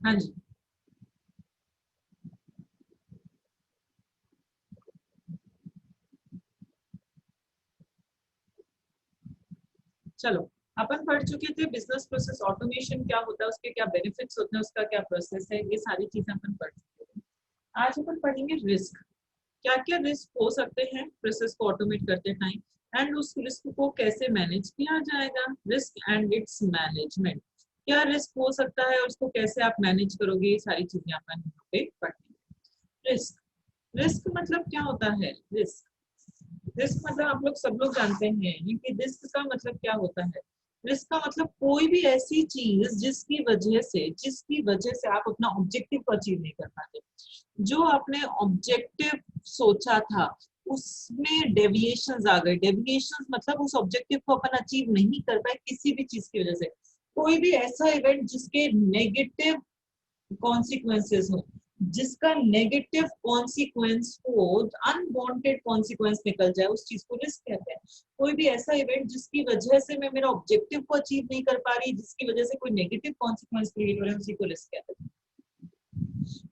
हाँ जी, चलो अपन पढ़ चुके थे बिजनेस प्रोसेस ऑटोमेशन क्या होता है, उसके क्या बेनिफिट्स होते हैं, उसका क्या प्रोसेस है, ये सारी चीजें अपन पढ़ चुके थे। आज अपन पढ़ेंगे रिस्क। क्या क्या रिस्क हो सकते हैं प्रोसेस को ऑटोमेट करते टाइम, एंड उस रिस्क को कैसे मैनेज किया जाएगा, रिस्क एंड इट्स मैनेजमेंट। क्या रिस्क हो सकता है, उसको कैसे आप मैनेज करोगे, ये सारी चीजें अपन यहाँ पे पढ़ेंगे। रिस्क, रिस्क मतलब क्या होता है? रिस्क, रिस्क मतलब आप लोग सब लोग जानते हैं कि रिस्क का मतलब क्या होता है। रिस्क का मतलब कोई भी ऐसी चीज जिसकी वजह से आप अपना ऑब्जेक्टिव को अचीव नहीं कर पाते। जो आपने ऑब्जेक्टिव सोचा था उसमें डेविएशंस आ गए। डेविएशंस मतलब उस ऑब्जेक्टिव को अपन अचीव नहीं कर पाए किसी भी चीज की वजह से। कोई भी ऐसा इवेंट जिसके नेगेटिव कॉन्सिक्वेंसेस हो, जिसका नेगेटिव कॉन्सिक्वेंस हो, अनवांटेड कॉन्सिक्वेंस निकल जाए, उस चीज को रिस्क कहते हैं। कोई भी ऐसा इवेंट जिसकी वजह से मैं मेरा ऑब्जेक्टिव को अचीव नहीं कर पा रही, जिसकी वजह से कोई नेगेटिव कॉन्सिक्वेंस क्रिएट हो रहा है, उसी को रिस्क कहते हैं।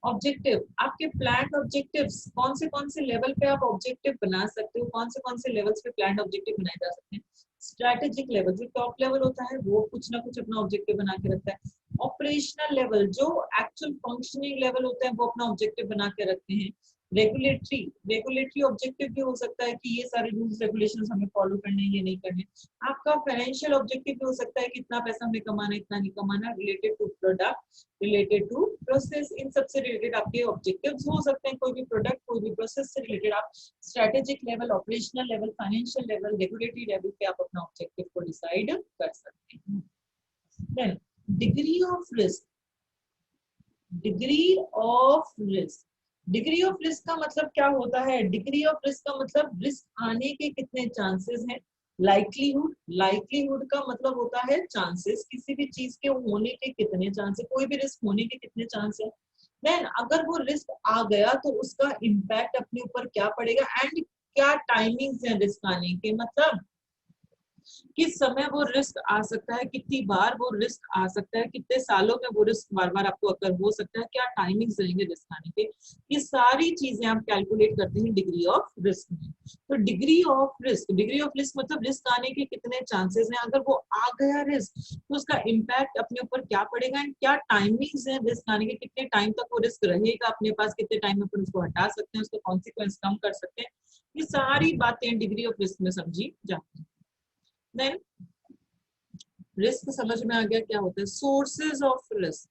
ऑब्जेक्टिव, आपके प्लान ऑब्जेक्टिव्स कौन से लेवल पे आप ऑब्जेक्टिव बना सकते हो, कौन से लेवल्स पे प्लान ऑब्जेक्टिव बनाए जा सकते हैं। स्ट्रैटेजिक लेवल, जो टॉप लेवल होता है वो कुछ ना कुछ अपना ऑब्जेक्टिव बना के रखता है। ऑपरेशनल लेवल, जो एक्चुअल फंक्शनिंग लेवल होते हैं वो अपना ऑब्जेक्टिव बना के रखते हैं। रेगुलेटरी, रेगुलेटरी ऑब्जेक्टिव भी हो सकता है कि ये सारे रूल्स रेगुलेशंस हमें फॉलो करने हैं, ये नहीं करने। आपका फाइनेंशियल ऑब्जेक्टिव भी हो सकता है कि इतना पैसा हमें कमाना है, इतना नहीं कमाना, related to product, related to process, इन सबसे रिलेटेड आपके ऑब्जेक्टिव्स हो सकते हैं। कोई भी प्रोडक्ट, कोई भी प्रोसेस से रिलेटेड आप strategic level, operational level, financial level, regulatory level पे आप अपना ऑब्जेक्टिव को डिसाइड कर सकते हैं। Then degree of risk, degree of risk, degree of risk का मतलब क्या होता है? डिग्री ऑफ रिस्क का मतलब रिस्क आने के कितने चांसेस हैं। लाइक्लीहुड, लाइक्लीहुड का मतलब होता है चांसेस, किसी भी चीज के होने के कितने चांसेस, कोई भी रिस्क होने के कितने चांस है। देन अगर वो रिस्क आ गया तो उसका इम्पैक्ट अपने ऊपर क्या पड़ेगा, एंड क्या टाइमिंग्स है रिस्क आने के, मतलब किस समय वो रिस्क आ सकता है, कितनी बार वो रिस्क आ सकता है, कितने सालों में वो रिस्क बार बार आपको अगर हो सकता है, क्या टाइमिंग्स रहेंगे रिस्क आने के। ये सारी चीजें आप कैलकुलेट करते हैं डिग्री ऑफ रिस्क में। तो degree of risk, degree of risk मतलब रिस्क आने के कितने चांसेस हैं, अगर वो आ गया रिस्क तो उसका इम्पैक्ट अपने ऊपर क्या पड़ेगा, एंड क्या टाइमिंग्स है रिस्क आने के, कितने टाइम तक वो रिस्क रहेगा अपने पास, कितने टाइम में अपन उसको हटा सकते हैं, उसका कॉन्सिक्वेंस कम कर सकते हैं। ये सारी बातें डिग्री ऑफ रिस्क में समझी जाती हैं। देन रिस्क समझ में आ गया क्या होता है। सोर्सेज ऑफ रिस्क,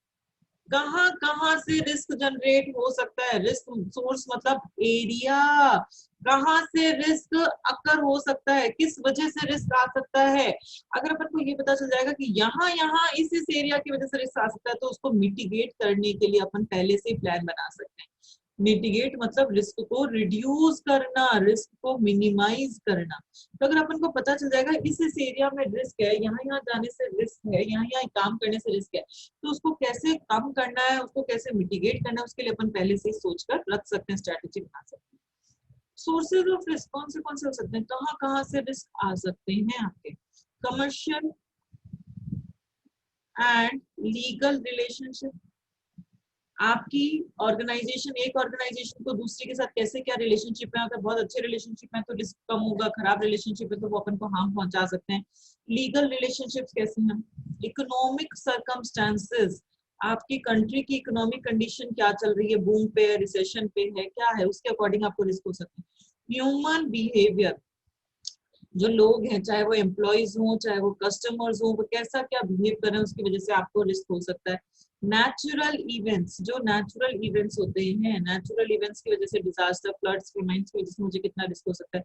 कहाँ कहाँ से रिस्क जनरेट हो सकता है। रिस्क सोर्स मतलब एरिया, कहाँ से रिस्क अकर हो सकता है, किस वजह से रिस्क आ सकता है। अगर अपन को ये पता चल जाएगा कि यहाँ यहाँ इस एरिया की वजह से रिस्क आ सकता है, तो उसको मिटिगेट करने के लिए अपन पहले से ही प्लान बना सकते हैं। मिटिगेट मतलब रिस्क को रिड्यूस करना, रिस्क को मिनिमाइज करना। तो अगर अपन को पता चल जाएगा इस एरिया में रिस्क है, यहाँ यहाँ जाने से रिस्क है, यहाँ यहाँ काम करने से रिस्क है, तो उसको कैसे कम करना है, उसको कैसे मिटिगेट करना है, उसके लिए अपन पहले से ही सोचकर रख सकते हैं, स्ट्रेटेजी बना सकते हैं। सोर्सेज ऑफ रिस्क कौन से हो सकते हैं, कहाँ से रिस्क आ सकते हैं आपके। कमर्शियल एंड लीगल रिलेशनशिप, आपकी ऑर्गेनाइजेशन, एक ऑर्गेनाइजेशन को दूसरे के साथ कैसे क्या रिलेशनशिप है, अगर बहुत अच्छे रिलेशनशिप है तो रिस्क कम होगा, खराब रिलेशनशिप है तो वो अपन को हार्म पहुंचा सकते हैं। लीगल रिलेशनशिप्स कैसे हैं। इकोनॉमिक सर्कमस्टांसेस, आपकी कंट्री की इकोनॉमिक कंडीशन क्या चल रही है, बूम पे है, रिसेशन पे है, क्या है, उसके अकॉर्डिंग आपको रिस्क हो सकते हैं। ह्यूमन बिहेवियर, जो लोग हैं चाहे वो एम्प्लॉयज हो चाहे वो कस्टमर्स हो, वो कैसा क्या बिहेव कर रहे हैं, उसकी वजह से आपको रिस्क हो सकता है। नेचुरल इवेंट्स, जो नेचुरल इवेंट्स होते हैं, नेचुरल इवेंट्स की वजह से डिजास्टर, फ्लड्स, फेमाइन्स की वजह से मुझे कितना रिस्क हो सकता है।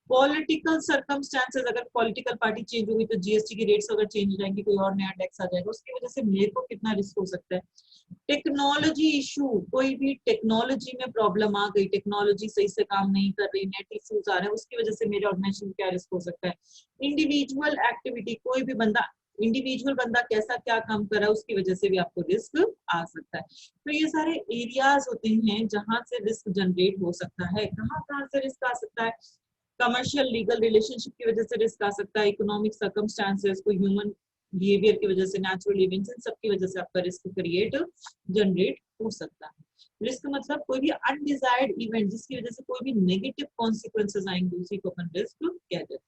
पॉलिटिकल सर्कमस्टेंसेस, अगर पॉलिटिकल पार्टी चेंज होगी तो जीएसटी की रेट्स अगर चेंज हो जाएंगी, कोई और नया टैक्स आ जाएगा, उसकी वजह से मेरे को कितना रिस्क हो सकता है। टेक्नोलॉजी इशू, कोई भी टेक्नोलॉजी में प्रॉब्लम आ गई, टेक्नोलॉजी सही से काम नहीं कर रही, नेट इश्यूज आ रहे हैं, उसकी वजह से मेरे ऑर्गेनाइजेशन क्या रिस्क हो सकता है। इंडिविजुअल एक्टिविटी, कोई भी बंदा, इंडिविजुअल बंदा कैसा क्या काम कर रहा है, उसकी वजह से भी आपको रिस्क आ सकता है। तो ये सारे एरियाज होते हैं जहां से रिस्क जनरेट हो सकता है। कहाँ से रिस्क आ सकता है। कमर्शियल लीगल रिलेशनशिप की वजह से रिस्क आ सकता है, इकोनॉमिक सर्कमस्टांसेस, कोई ह्यूमन बिहेवियर की वजह से, नेचुरल इवेंट्स, इन सब की वजह से आपका रिस्क क्रिएट जनरेट हो सकता है। रिस्क मतलब कोई भी अनडिजायर्ड इवेंट जिसकी वजह से कोई भी नेगेटिव कॉन्सिक्वेंसेस आएंगे, उसी को अपन रिस्क कहते हैं।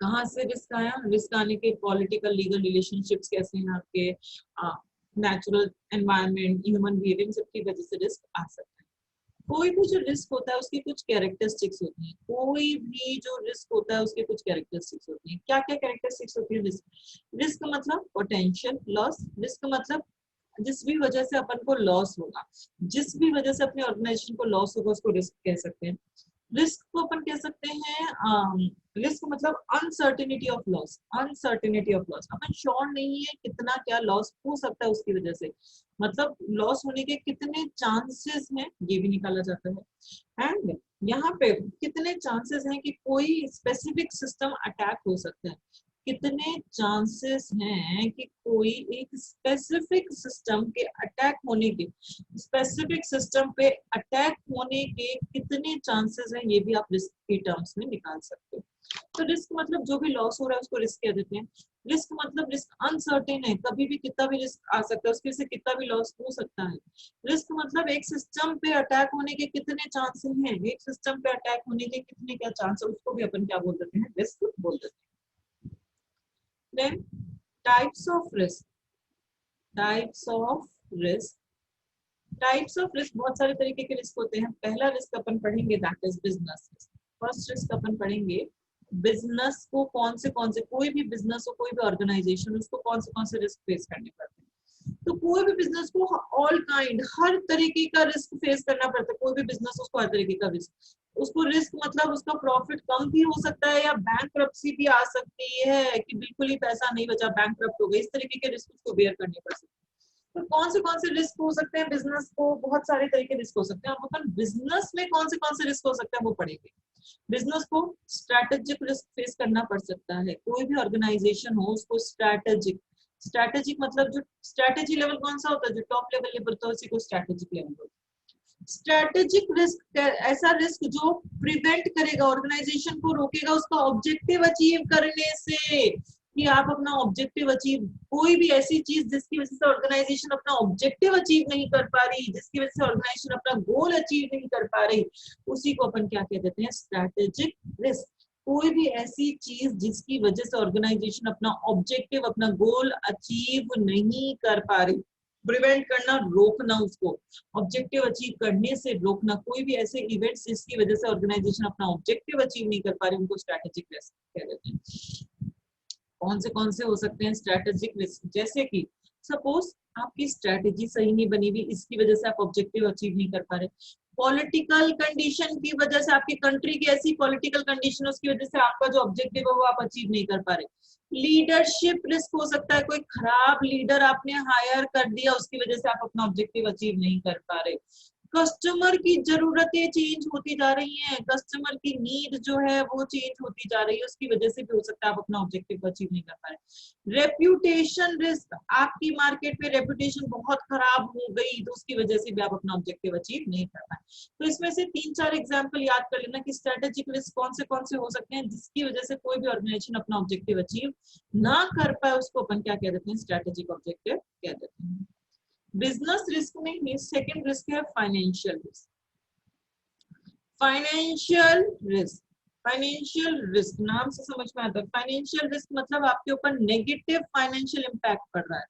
कहाँ से रिस्क आया? रिस्क आने के पॉलिटिकल लीगल रिलेशनशिप्स कैसे हैं आपके, नेचुरल एनवायरनमेंट, ह्यूमन बिहेवियर, सबकी वजह से रिस्क आ सकता है। कोई भी जो रिस्क होता है उसकी कुछ कैरेक्टरिस्टिक्स होती हैं, कोई भी जो रिस्क होता है उसके कुछ कैरेक्टरिस्टिक्स होती हैं। क्या क्या कैरेक्टरिस्टिक्स होती है रिस्क? रिस्क मतलब पोटेंशियल लॉस, रिस्क मतलब जिस भी वजह से अपन को लॉस होगा, जिस भी वजह से अपने ऑर्गेनाइजेशन को लॉस होगा, उसको रिस्क कह सकते हैं। रिस्क को अपन कह सकते हैं, रिस्क मतलब uncertainty of loss, uncertainty of loss, upon sure नहीं है कितना क्या लॉस हो सकता है उसकी वजह से, मतलब लॉस होने के कितने चांसेस हैं ये भी निकाला जाता है। एंड यहाँ पे कितने चांसेस हैं कि कोई स्पेसिफिक सिस्टम अटैक हो सकता है, कितने चांसेस हैं कि कोई एक स्पेसिफिक सिस्टम के अटैक होने के, स्पेसिफिक सिस्टम पे अटैक होने के कितने चांसेस हैं, ये भी आप रिस्क की टर्म्स में निकाल सकते हो। तो रिस्क मतलब जो भी लॉस हो रहा है उसको रिस्क कह देते हैं। रिस्क मतलब रिस्क अनसर्टेन है, कभी भी कितना भी रिस्क आ सकता है, उसके से कितना भी लॉस हो सकता है। रिस्क मतलब एक सिस्टम पे अटैक होने के कितने चांसेस हैं, एक सिस्टम पे अटैक होने के कितने क्या चांस है, उसको भी अपन क्या बोल देते हैं? रिस्क बोल देते हैं। Then types of risk, types of risk, types of risk, बहुत सारे तरीके के रिस्क होते हैं। पहला रिस्क अपन पढ़ेंगे that is business risk. First risk अपन पढ़ेंगे बिजनेस को कौन से, कोई भी बिजनेस हो, कोई भी ऑर्गेनाइजेशन, उसको कौन से रिस्क फेस करने पड़ते हैं। तो कोई भी बिजनेस को ऑल काइंड, हर तरीके का रिस्क फेस करना पड़ता है। कोई भी बिजनेस उसको हर तरीके का रिस्क, उसको रिस्क मतलब उसका प्रॉफिट कम भी हो सकता है या बैंकरप्सी भी आ सकती है कि बिल्कुल ही पैसा नहीं बचा, बैंकरप्ट हो गए, इस तरीके के रिस्क उसको बेयर करने पड़ सकते हैं। तो कौन से रिस्क हो सकते हैं बिजनेस को? बहुत सारे तरीके रिस्क हो सकते हैं। अब अपन बिजनेस में कौन से रिस्क हो सकते हैं वो पढ़ेंगे। बिजनेस को स्ट्रैटेजिक रिस्क फेस करना पड़ सकता है। कोई भी ऑर्गेनाइजेशन हो उसको स्ट्रैटेजिक, स्ट्रैटेजिक मतलब जो स्ट्रैटेजी लेवल कौन सा होता है, जो टॉप लेवल होता है उसी को स्ट्रैटेजिक लेवल होता है। स्ट्रैटेजिक रिस्क ऐसा रिस्क जो प्रिवेंट करेगा, ऑर्गेनाइजेशन को रोकेगा उसका ऑब्जेक्टिव अचीव करने से, कि आप अपना ऑब्जेक्टिव अचीव, कोई भी ऐसी चीज जिसकी वजह से ऑर्गेनाइजेशन अपना ऑब्जेक्टिव अचीव नहीं कर पा रही, जिसकी वजह से ऑर्गेनाइजेशन अपना गोल अचीव नहीं कर पा रही, उसी को अपन क्या कह देते हैं? Strategic risk. कोई भी ऐसी चीज जिसकी वजह से ऑर्गेनाइजेशन अपना ऑब्जेक्टिव, अपना गोल अचीव नहीं कर पा रही, प्रिवेंट करना, रोकना, उसको ऑब्जेक्टिव अचीव करने से रोकना। कोई भी ऐसे इवेंट्स जिसकी वजह से ऑर्गेनाइजेशन अपना ऑब्जेक्टिव अचीव नहीं कर पा रही, उनको स्ट्रैटेजिक रिस्क कह देते हैं। कौन से हो सकते हैं स्ट्रैटेजिक रिस्क? जैसे कि सपोज आपकी स्ट्रैटेजी सही नहीं बनी हुई, इसकी वजह से आप ऑब्जेक्टिव अचीव नहीं कर पा रहे। पॉलिटिकल कंडीशन की वजह से, आपकी कंट्री की ऐसी पॉलिटिकल कंडीशन उसकी वजह से आपका जो ऑब्जेक्टिव है वो आप अचीव नहीं कर पा रहे। लीडरशिप रिस्क हो सकता है, कोई खराब लीडर आपने हायर कर दिया, उसकी वजह से आप अपना ऑब्जेक्टिव अचीव नहीं कर पा रहे। कस्टमर की जरूरतें चेंज होती जा रही हैं, कस्टमर की नीड जो है वो चेंज होती जा रही है, उसकी वजह से भी हो सकता है आप अपना ऑब्जेक्टिव अचीव नहीं कर पा रहे। रेप्यूटेशन रिस्क, आपकी मार्केट में रेप्यूटेशन बहुत खराब हो गई तो उसकी वजह से भी आप अपना ऑब्जेक्टिव अचीव नहीं कर पाए। तो इसमें से 3-4 एग्जांपल याद कर लेना कि स्ट्रेटेजिक रिस्क कौन से हो सकते हैं जिसकी वजह से कोई भी ऑर्गेनाइजेशन अपना ऑब्जेक्टिव अचीव ना कर पाए, उसको अपन क्या कह देते हैं? स्ट्रेटेजिक ऑब्जेक्टिव कह देते हैं। बिजनेस रिस्क में सेकंड रिस्क है financial risk. Financial risk, financial risk नाम से समझ में आता है। फाइनेंशियल रिस्क मतलब आपके ऊपर नेगेटिव फाइनेंशियल इंपैक्ट पड़ रहा है,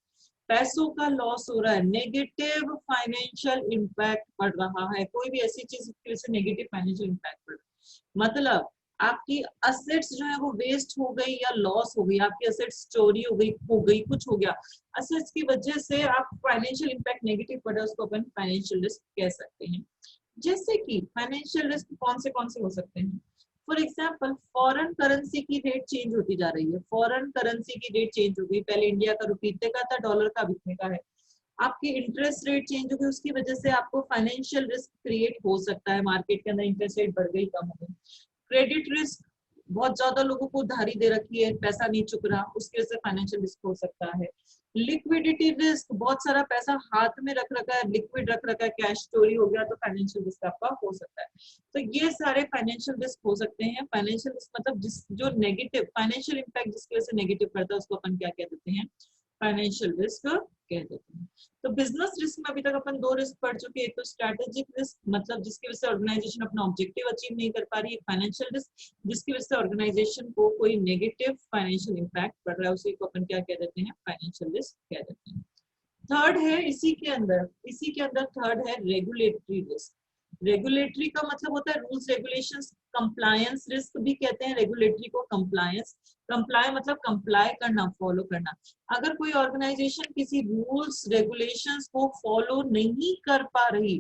पैसों का लॉस हो रहा है, नेगेटिव फाइनेंशियल इंपैक्ट पड़ रहा है। कोई भी ऐसी चीज की वजह से नेगेटिव फाइनेंशियल इंपैक्ट पड़ रहा है, मतलब आपकी असेट्स जो है वो वेस्ट हो गई या लॉस हो गई, आपकी असेट्स चोरी हो गई, कुछ हो गया, असेट्स की वजह से आप फाइनेंशियल इंपैक्ट नेगेटिव पड़ा, उसको अपन फाइनेंशियल रिस्क कह सकते हैं। जैसे कि फाइनेंशियल रिस्क कौन से हो सकते हैं? फॉर एग्जाम्पल फॉरेन करेंसी की रेट चेंज होती जा रही है, फॉरेन करेंसी की रेट चेंज हो गई, पहले इंडिया का रुपये इतने का था, डॉलर का इतने का है, आपकी इंटरेस्ट रेट चेंज हो गई, उसकी वजह से आपको फाइनेंशियल रिस्क क्रिएट हो सकता है, मार्केट के अंदर इंटरेस्ट रेट बढ़ गई, कम हो गई। क्रेडिट रिस्क, बहुत ज्यादा लोगों को उधारी दे रखी है, पैसा नहीं चुक रहा, उसकी वजह से फाइनेंशियल रिस्क हो सकता है। लिक्विडिटी रिस्क, बहुत सारा पैसा हाथ में रख रखा है, लिक्विड रख रखा है, कैश चोरी हो गया तो फाइनेंशियल रिस्क आपका हो सकता है। तो ये सारे फाइनेंशियल रिस्क हो सकते हैं। फाइनेंशियल रिस्क मतलब जिस जो नेगेटिव फाइनेंशियल इम्पैक्ट जिसकी वजह से नेगेटिव करता है उसको अपन क्या कह देते हैं, फाइनेंशियल रिस्क कह देते हैं। तो बिजनेस रिस्क में अभी तक अपन दो रिस्क पढ़ चुके हैं, एक तो स्ट्रेटेजिक रिस्क मतलब जिसकी वजह से ऑर्गेनाइजेशन अपना ऑब्जेक्टिव अचीव नहीं कर पा रही है, फाइनेंशियल रिस्क जिसकी वजह से ऑर्गेनाइजेशन को कोई नेगेटिव फाइनेंशियल इम्पैक्ट पड़ रहा है, उसी को अपन क्या कह देते हैं, फाइनेंशियल रिस्क कह देते हैं। थर्ड है इसी के अंदर थर्ड है रेगुलेटरी रिस्क। रेगुलेटरी का मतलब होता है रूल्स रेगुलेशंस, कंप्लायंस रिस्क भी कहते हैं रेगुलेटरी को। कंप्लायंस, कंप्लाई मतलब कंप्लाई करना, फॉलो करना। अगर कोई ऑर्गेनाइजेशन किसी रूल्स रेगुलेशंस को फॉलो नहीं कर पा रही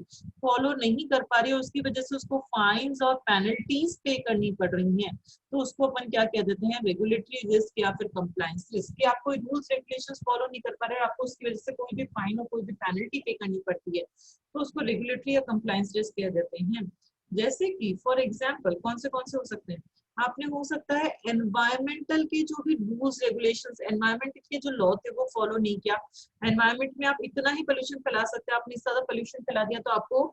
है, उसकी वजह से उसको फाइन्स और पेनल्टीज पे करनी पड़ रही हैं, तो उसको अपन क्या कह देते हैं, रेगुलेटरी रिस्क या फिर कंप्लायंस रिस्क। कि आप कोई रूल्स रेगुलेशंस फॉलो नहीं कर पा रहे, आपको उसकी वजह से कोई भी फाइन और कोई भी पेनल्टी पे करनी पड़ती है, तो उसको रेगुलेटरी या कंप्लायंस रिस्क कह देते हैं। जैसे कि फॉर एग्जांपल कौन से हो सकते हैं, आपने हो सकता है एनवायरमेंटल के जो भी रूल्स रेगुलेशंस, एनवायरमेंट के जो लॉ थे वो फॉलो नहीं किया। एनवायरमेंट में आप इतना ही पोल्यूशन फैला सकते हैं, आपने ज्यादा पोल्यूशन फैला दिया तो आपको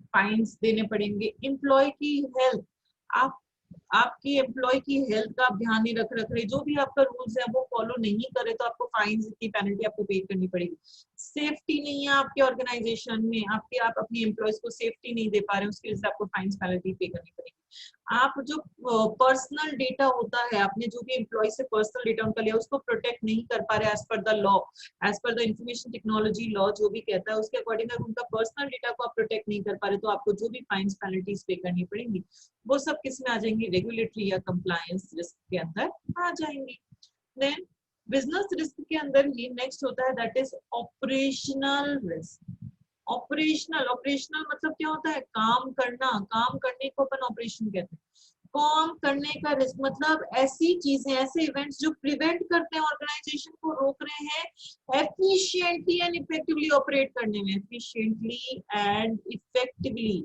फाइन्स देने पड़ेंगे। एम्प्लॉय की हेल्थ, आप आपकी एम्प्लॉय की हेल्थ का आप ध्यान नहीं रख रहे, जो भी आपका रूल्स है वो फॉलो नहीं करे तो आपको फाइन्स की पेनल्टी आपको पे करनी पड़ेगी। सेफ्टी नहीं है आपके ऑर्गेनाइजेशन में, आप अपनी एम्प्लॉयज को सेफ्टी नहीं दे पा रहे, उसकी वजह से आपको फाइन्स पेनल्टी पे करनी पड़ेगी। आप जो पर्सनल डेटा होता है, आपने जो भी एम्प्लॉय से पर्सनल डेटा उनका लिया उसको प्रोटेक्ट नहीं कर पा रहे as per the law, as per the information technology law जो भी कहता है उसके अकॉर्डिंग अगर उनका पर्सनल डेटा को आप प्रोटेक्ट नहीं कर पा रहे तो आपको जो भी फाइन्स पेनल्टीज पे करनी पड़ेंगी, वो सब किस में आ जाएंगी, रेगुलेटरी या कंप्लायंस रिस्क के अंदर आ जाएंगी। देन बिजनेस रिस्क के अंदर ही नेक्स्ट होता है that is operational risk. Operational मतलब क्या होता है, काम करना, काम करने को अपन ऑपरेशन कहते हैं। काम करने का रिस्क मतलब ऐसी चीजें, ऐसे इवेंट्स जो प्रिवेंट करते हैं, ऑर्गेनाइजेशन को रोक रहे हैं एफिशिएंटली एंड इफेक्टिवली ऑपरेट करने में, एफिशिएंटली एंड इफेक्टिवली।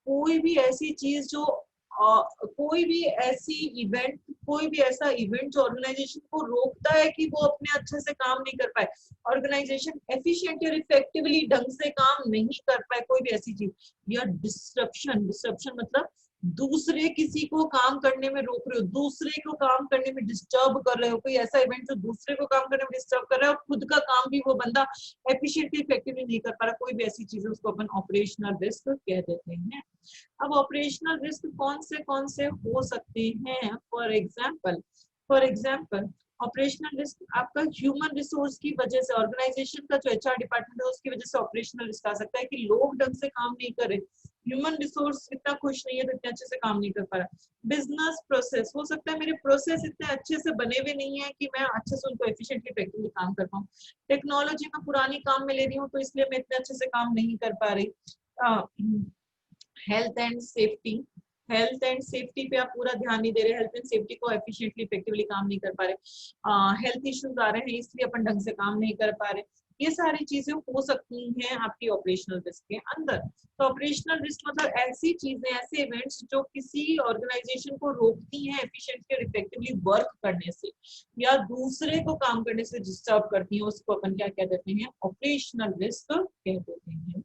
कोई भी ऐसी चीज जो कोई भी ऐसी इवेंट, कोई भी ऐसा इवेंट जो ऑर्गेनाइजेशन को रोकता है कि वो अपने अच्छे से काम नहीं कर पाए, ऑर्गेनाइजेशन एफिशिएंटली और इफेक्टिवली ढंग से काम नहीं कर पाए, कोई भी ऐसी चीज। या डिस्ट्रप्शन, डिस्ट्रप्शन मतलब दूसरे किसी को काम करने में रोक रहे हो, दूसरे को काम करने में डिस्टर्ब कर रहे हो, कोई ऐसा इवेंट जो दूसरे को काम करने में डिस्टर्ब कर रहा है और खुद का काम भी वो बंदा एफिशिएंटली इफेक्टिवली नहीं कर पा रहा, कोई भी ऐसी चीज है उसको अपन ऑपरेशनल रिस्क कह देते हैं। अब ऑपरेशनल रिस्क कौन से हो सकते हैं, फॉर एग्जाम्पल ऑपरेशनल रिस्क आपका ह्यूमन रिसोर्स की वजह से, ऑर्गेनाइजेशन का जो एचआर डिपार्टमेंट है उसकी वजह से ऑपरेशनल रिस्क आ सकता है कि लोग ढंग से काम नहीं कर रहे, ह्यूमन रिसोर्स इतना खुश नहीं है तो इतने अच्छे से काम नहीं कर पा रहा। बिजनेस प्रोसेस, हो सकता है मेरे प्रोसेस इतने अच्छे से बने हुए नहीं है कि मैं अच्छे से उनको एफिशिएंटली इफेक्टिवली काम कर पाऊँ। टेक्नोलॉजी में पुरानी काम में ले रही हूँ तो इसलिए मैं इतने अच्छे से काम नहीं कर पा रही। Health and safety, health and safety पे आप पूरा ध्यान नहीं दे रहे, हेल्थ एंड सेफ्टी को एफिशिएंटली इफेक्टिवली काम नहीं कर पा रहे, हेल्थ इश्यूज आ रहे हैं इसलिए अपन ढंग से काम नहीं कर पा रहे, ये सारी चीजें हो सकती हैं आपकी ऑपरेशनल रिस्क के अंदर। तो ऑपरेशनल रिस्क मतलब ऐसी चीजें, ऐसे इवेंट्स जो किसी ऑर्गेनाइजेशन को रोकती हैं एफिशिएंटली और इफेक्टिवली वर्क करने से या दूसरे को काम करने से डिस्टर्ब करती हैं, उसको अपन क्या कह देते हैं, ऑपरेशनल रिस्क कह देते हैं।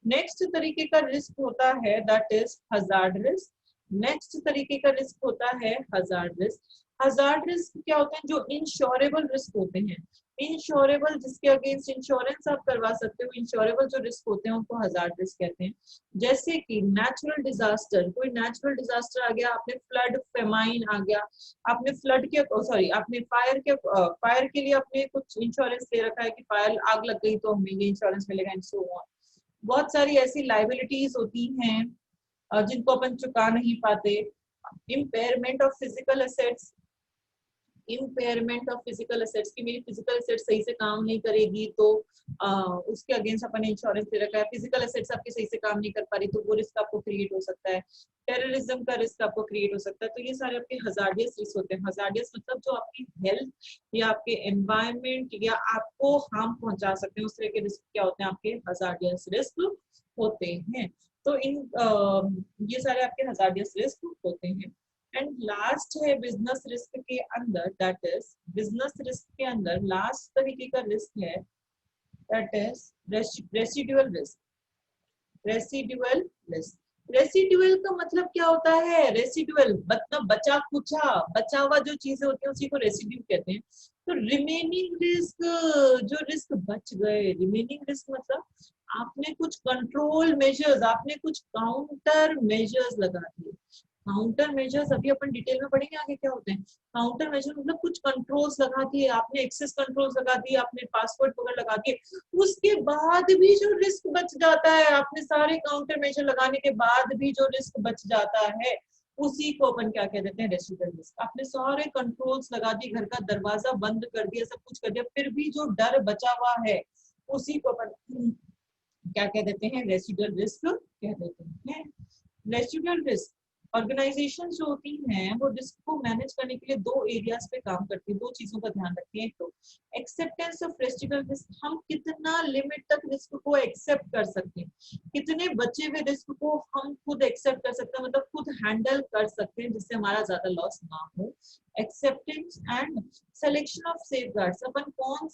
नेक्स्ट तरीके का रिस्क होता है that is hazard risk. Next तरीके का रिस्क होता है हजार्ड रिस्क। हजार्ड रिस्क क्या होते हैं, जो इंश्योरेबल रिस्क होते हैं, इंश्योरेबल जिसके अगेंस्ट इंश्योरेंस आप करवा सकते हो, इंश्योरेबल जो रिस्क होते हैं उनको हजार्ड रिस्क कहते हैं। जैसे कि नेचुरल डिजास्टर, कोई नेचुरल डिजास्टर आ गया, आपने फ्लड, फेमाइन आ गया, आपने फ्लड के सॉरी आपने फायर के लिए आपने कुछ इंश्योरेंस ले रखा है कि फायर आग लग गई तो हमें ये इंश्योरेंस मिलेगा एंड सो ऑन। बहुत सारी ऐसी लाइबिलिटीज होती हैं जिनको अपन चुका नहीं पाते। Impairment of physical assets, impairment of physical assets की मेरी फिजिकल एसेट्स सही से काम नहीं करेगी तो उसके अगेंस्ट अपन इंश्योरेंस दे रखा है, फिजिकल एसेट्स आपकी सही से काम नहीं कर पा रही तो वो रिस्क आपको क्रिएट हो सकता है। टेररिज्म का रिस्क आपको क्रिएट हो सकता है। तो ये सारे आपके हजार्डियस रिस्क होते हैं। हजार्डियस मतलब जो आपकी हेल्थ या आपके एनवायरमेंट या आपको हार्म पहुंचा सकते हैं, उस तरह के रिस्क क्या होते हैं, आपके हजार्डियस रिस्क होते हैं। तो ये सारे आपके हजार्डियस रिस्क होते हैं। एंड लास्ट है बिजनेस रिस्क के अंदर, दैट इज बिजनेस रिस्क के अंदर लास्ट तरीके का रिस्क है, that is residual risk. Residual risk, residual का मतलब क्या होता है? रेसिडुअल मतलब बचा कुचा, बचा हुआ जो चीजें होती है उसी को रेसिड्यू कहते हैं। तो रिमेनिंग रिस्क, जो रिस्क बच गए, रिमेनिंग रिस्क मतलब आपने कुछ कंट्रोल मेजर्स, आपने कुछ काउंटर मेजर्स लगा दिए। काउंटर मेजर्स अभी अपन डिटेल में पढ़ेंगे आगे क्या होते हैं। काउंटर मेजर मतलब कुछ कंट्रोल्स लगा दिए आपने, एक्सेस कंट्रोल्स लगा दिए आपने, पासवर्ड वगैरह लगा दिए, उसके बाद भी जो रिस्क बच जाता है, आपने सारे काउंटर मेजर लगाने के बाद भी जो रिस्क बच जाता है, उसी को अपन क्या कह देते हैं? Residual risk. आपने सारे कंट्रोल्स लगा दिए, घर का दरवाजा बंद कर दिया, सब कुछ कर दिया, फिर भी जो डर बचा हुआ है उसी को अपन क्या कह देते हैं? रेसिडुअल रिस्क कह देते हैं। रेसिडुअल रिस्क, ऑर्गेनाइजेशन जो होती हैं वो रिस्क को मैनेज करने के लिए दो एरियाज पे काम करती है, दो चीजों का ध्यान रखती है। एक तो एक्सेप्टेंस ऑफ रेसिडुअल रिस्क, हम कितना लिमिट तक रिस्क को एक्सेप्ट कर सकते हैं, कितने बचे हुए रिस्क को हम खुद एक्सेप्ट कर सकते हैं, मतलब खुद हैंडल कर सकते हैं जिससे हमारा ज्यादा लॉस ना हो। Acceptance and selection of safeguards, अपन कौन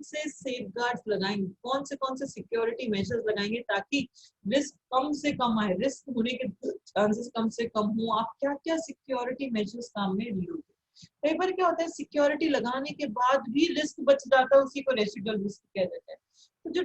से सेफगार्ड्स लगाएंगे, कौन से सिक्योरिटी मेजर्स लगाएंगे ताकि रिस्क कम से कम आए, रिस्क होने के चांसेस कम से कम हो। आप क्या क्या सिक्योरिटी मेजर्स काम में लोगे। कई बार क्या होता है, सिक्योरिटी लगाने के बाद भी रिस्क बच जाता है, उसी को रेसिडुअल रिस्क कह देते हैं। तो जो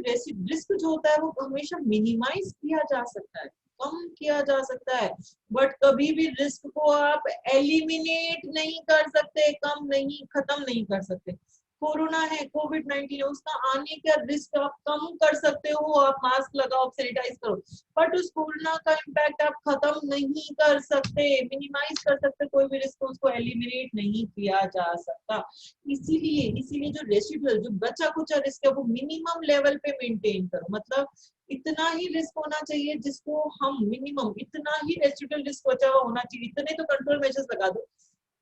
रिस्क जो होता है वो हमेशा मिनिमाइज किया जा सकता है, कम किया जा सकता है, बट कभी भी रिस्क को आप एलिमिनेट नहीं कर सकते, कम नहीं, खत्म नहीं कर सकते। कोरोना है, कोविड-19 है, उसका आने का रिस्क आप कम कर सकते हो, आप मास्क लगाओ, सैनिटाइज करो, बट उस कोरोना का इम्पैक्ट आप खत्म नहीं कर सकते, मिनिमाइज कर सकते, कोई भी रिस्क उसको एलिमिनेट नहीं किया जा सकता। इसीलिए जो रेसिडुअल, जो बचा कुचा रिस्क है वो मिनिमम लेवल पे मेंटेन करो, मतलब इतना ही रिस्क होना चाहिए जिसको हम मिनिमम, इतना ही रेसिडुअल रिस्क बचा हुआ होना चाहिए, इतने तो कंट्रोल मेजर्स लगा दो,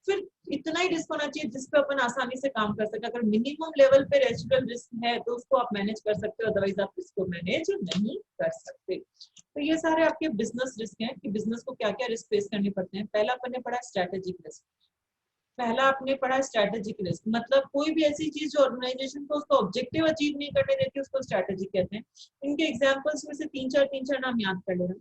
फिर इतना ही रिस्क होना चाहिए जिस पे अपन आसानी से काम कर सके। अगर मिनिमम लेवल पे रेसिडुअल रिस्क है तो उसको आप मैनेज कर सकते हो, अदरवाइज आप इसको मैनेज नहीं कर सकते। तो ये सारे आपके बिजनेस रिस्क हैं कि बिजनेस को क्या क्या रिस्क फेस करने पड़ते हैं। पहला अपन ने पढ़ा स्ट्रेटेजिक रिस्क, पहला आपने पढ़ा स्ट्रेटेजिक रिस्क, मतलब कोई भी ऐसी चीज जो ऑर्गेनाइजेशन को उसका ऑब्जेक्टिव अचीव नहीं करने देती उसको स्ट्रेटेजिक कहते हैं। इनके एग्जांपल्स में से तीन चार नाम याद कर लेना।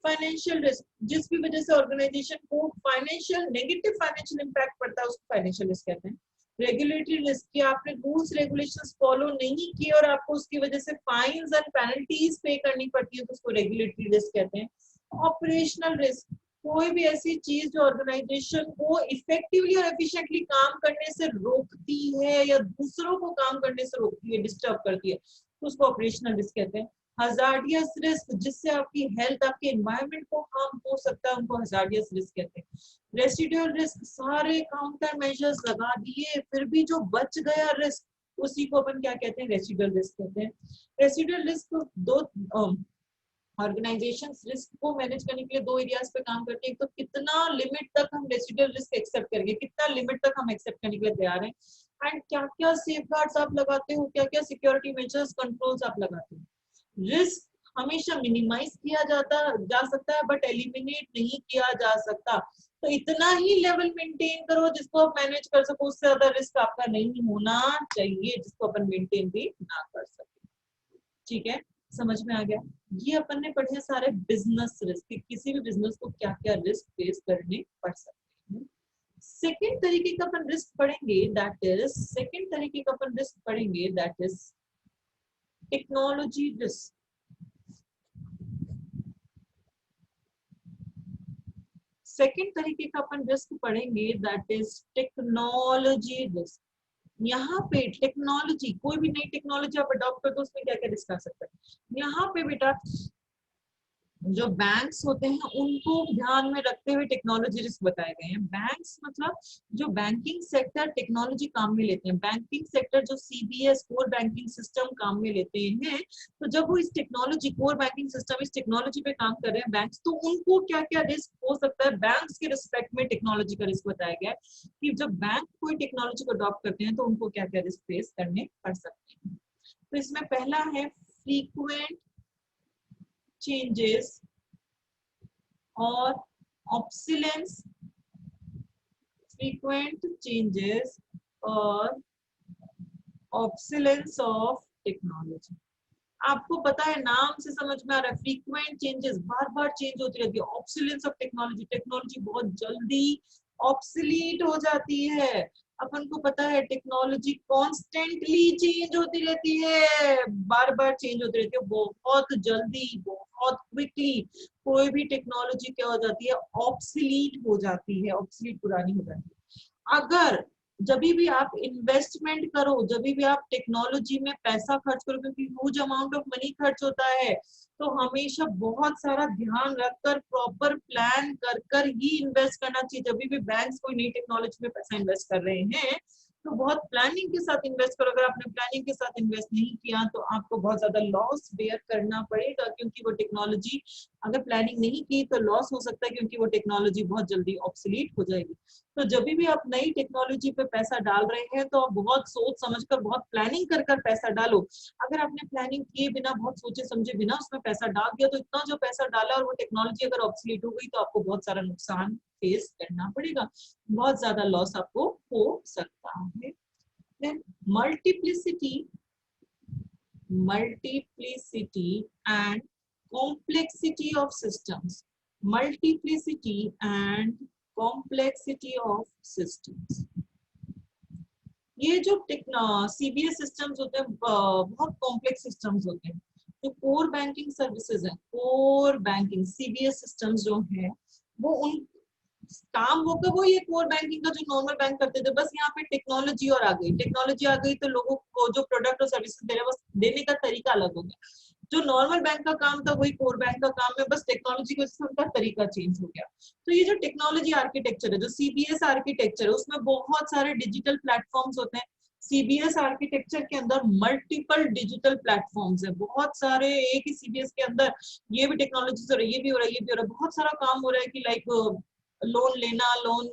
फाइनेंशियल रिस्क, जिस भी वजह से ऑर्गेनाइजेशन को फाइनेंशियल, नेगेटिव फाइनेंशियल इंपैक्ट पड़ता है उसको फाइनेंशियल रिस्क कहते हैं। रेगुलेटरी रिस्क, कि आपने रूल्स रेगुलेशंस फॉलो नहीं किए और आपको उसकी वजह से फाइन्स एंड पेनल्टीज पे करनी पड़ती है तो उसको रेगुलेटरी रिस्क कहते हैं। ऑपरेशनल रिस्क, कोई भी ऐसी चीज जो ऑर्गेनाइजेशन को इफेक्टिवली और एफिशिएंटली काम करने से रोकती है या दूसरों को काम करने से रोकती है, डिस्टर्ब करती है, तो उसको ऑपरेशनल रिस्क कहते हैं। हजार्डियस रिस्क, जिससे आपकी हेल्थ, आपके एनवायरनमेंट को हार्म हो सकता है, उनको हजार्डियस रिस्क कहते हैं। रेसिडुअल रिस्क, सारे काउंटर मेजर्स लगा दिए फिर भी जो बच गया रिस्क, उसी को अपन क्या कहते हैं? रेसिडुअल रिस्क कहते हैं। रेसिडुअल रिस्क दो ऑर्गेनाइजेशन रिस्क को मैनेज करने के लिए दो एरियाज पे काम करते हैं। तो कितना लिमिट तक हम रेसिडुअल रिस्क एक्सेप्ट करेंगे, कितना लिमिट तक हम एक्सेप्ट करने के लिए तैयार हैं, एंड क्या क्या सेफगार्ड्स आप लगाते हो, क्या क्या सिक्योरिटी मेजर्स, कंट्रोल्स आप लगाते हो। रिस्क हमेशा मिनिमाइज किया जा सकता है बट एलिमिनेट नहीं किया जा सकता। तो इतना ही लेवल मेंटेन करो जिसको आप मैनेज कर सको, उससे ज्यादा रिस्क आपका नहीं होना चाहिए जिसको अपन मेंटेन भी ना कर सके। ठीक है, समझ में आ गया। ये अपन ने पढ़े सारे बिजनेस रिस्क, किसी भी बिजनेस को क्या क्या रिस्क फेस करने पड़ सकते हैं। सेकेंड तरीके का अपन रिस्क पढ़ेंगे, that is technology risk. Second तरीके का अपन रिस्क पढ़ेंगे, दैट इज टेक्नोलॉजी रिस्क। यहाँ पे टेक्नोलॉजी, कोई भी नई टेक्नोलॉजी आप अडॉप्ट करते हो उसमें क्या क्या रिस्क आ सकता है। यहाँ पे बेटा जो बैंक्स होते हैं उनको ध्यान में रखते हुए टेक्नोलॉजी रिस्क बताए गए हैं। बैंक्स मतलब जो बैंकिंग सेक्टर टेक्नोलॉजी काम में लेते हैं, बैंकिंग सेक्टर जो सीबीएस कोर बैंकिंग सिस्टम काम में लेते हैं, तो जब वो इस टेक्नोलॉजी, कोर बैंकिंग सिस्टम, इस टेक्नोलॉजी पे काम कर रहे हैं बैंक्स, तो उनको क्या क्या रिस्क हो सकता है, बैंक्स के रिस्पेक्ट में टेक्नोलॉजी का रिस्क बताया गया है कि जब बैंक कोई टेक्नोलॉजी को अडॉप्ट करते हैं तो उनको क्या क्या रिस्क फेस करने पड़ सकते हैं। तो इसमें पहला है फ्रीक्वेंट चेंजेस और ऑब्सिलेंस frequent changes और obsolescence of technology। आपको पता है, नाम से समझ में आ रहा है, फ्रीक्वेंट चेंजेस, बार बार चेंज होती रहती है। ऑब्सोलेंस ऑफ टेक्नोलॉजी, टेक्नोलॉजी बहुत जल्दी ऑब्सोलीट हो जाती है। अपन को पता है टेक्नोलॉजी कॉन्स्टेंटली चेंज होती रहती है, बार बार चेंज होती रहती है, बहुत जल्दी, बहुत क्विकली कोई भी टेक्नोलॉजी क्या हो जाती है, ऑब्सोलीट हो जाती है, ऑब्सोलीट पुरानी हो जाती है। अगर जब भी आप इन्वेस्टमेंट करो, जब भी आप टेक्नोलॉजी में पैसा खर्च करो, क्योंकि ह्यूज अमाउंट ऑफ मनी खर्च होता है, तो हमेशा बहुत सारा ध्यान रखकर प्रॉपर प्लान कर कर ही इन्वेस्ट करना चाहिए। जब भी बैंक्स कोई नई टेक्नोलॉजी में पैसा इन्वेस्ट कर रहे हैं तो बहुत प्लानिंग के साथ इन्वेस्ट करो। अगर आपने प्लानिंग के साथ इन्वेस्ट नहीं किया तो आपको बहुत ज्यादा लॉस बेयर करना पड़ेगा, क्योंकि वो टेक्नोलॉजी, अगर प्लानिंग नहीं की तो लॉस हो सकता है, क्योंकि वो टेक्नोलॉजी बहुत जल्दी ऑब्सोलीट हो जाएगी। तो जब भी आप नई टेक्नोलॉजी पे पैसा डाल रहे हैं तो आप बहुत सोच समझकर, बहुत प्लानिंग कर कर पैसा डालो। अगर आपने प्लानिंग किए बिना, बहुत सोचे समझे बिना उसमें पैसा डाल दिया, तो इतना जो पैसा डाला और वो टेक्नोलॉजी अगर ऑब्सोलीट हो गई तो आपको बहुत सारा नुकसान फेस करना पड़ेगा, बहुत ज्यादा लॉस आपको हो सकता है। Then multiplicity and complexity of systems, multiplicity and complexity of systems। ये जो सीबीएस सिस्टम्स होते हैं बहुत कॉम्प्लेक्स सिस्टम्स होते हैं। जो कोर बैंकिंग सर्विसेज है, कोर बैंकिंग सीबीएस सिस्टम्स जो है, वो उन काम होगा वो ये कोर बैंकिंग का जो नॉर्मल बैंक करते थे, बस यहाँ पे टेक्नोलॉजी और आ गई, टेक्नोलॉजी आ गई तो लोगों को जो प्रोडक्ट और सर्विसेज दे रहे हैं, बस देने का तरीका अलग हो गया। जो नॉर्मल बैंक का काम था वही कोर बैंक का काम है, बस टेक्नोलॉजी की वजह से उनका तरीका चेंज हो गया। तो ये जो टेक्नोलॉजी आर्किटेक्चर है, जो सीबीएस आर्किटेक्चर है, उसमें बहुत सारे डिजिटल प्लेटफॉर्म्स होते हैं। सीबीएस आर्किटेक्चर के अंदर मल्टीपल डिजिटल प्लेटफॉर्म्स है, बहुत सारे, एक ही सीबीएस के अंदर ये भी टेक्नोलॉजी हो रहा है, ये भी हो रहा है, ये भी हो रहा है, बहुत सारा काम हो रहा है कि लाइक लोन लेना, लोन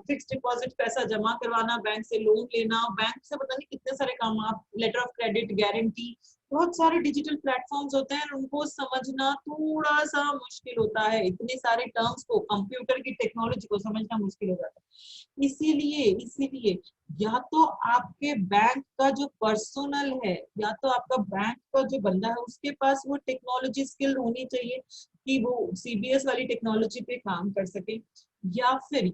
फिक्स डिपॉजिट पैसा जमा करवाना, बैंक से लोन लेना, बैंक से पता नहीं कितने सारे काम, आप लेटर ऑफ क्रेडिट, गारंटी, बहुत सारे डिजिटल प्लेटफॉर्म्स होते हैं, उनको समझना थोड़ा सा मुश्किल होता है। इतने सारे टर्म्स को, कंप्यूटर की टेक्नोलॉजी को समझना मुश्किल हो जाता है। इसीलिए या तो आपके बैंक का जो पर्सनल है, या तो आपका बैंक का जो बंदा है, उसके पास वो टेक्नोलॉजी स्किल होनी चाहिए कि वो सीबीएस वाली टेक्नोलॉजी पे काम कर सके, या फिर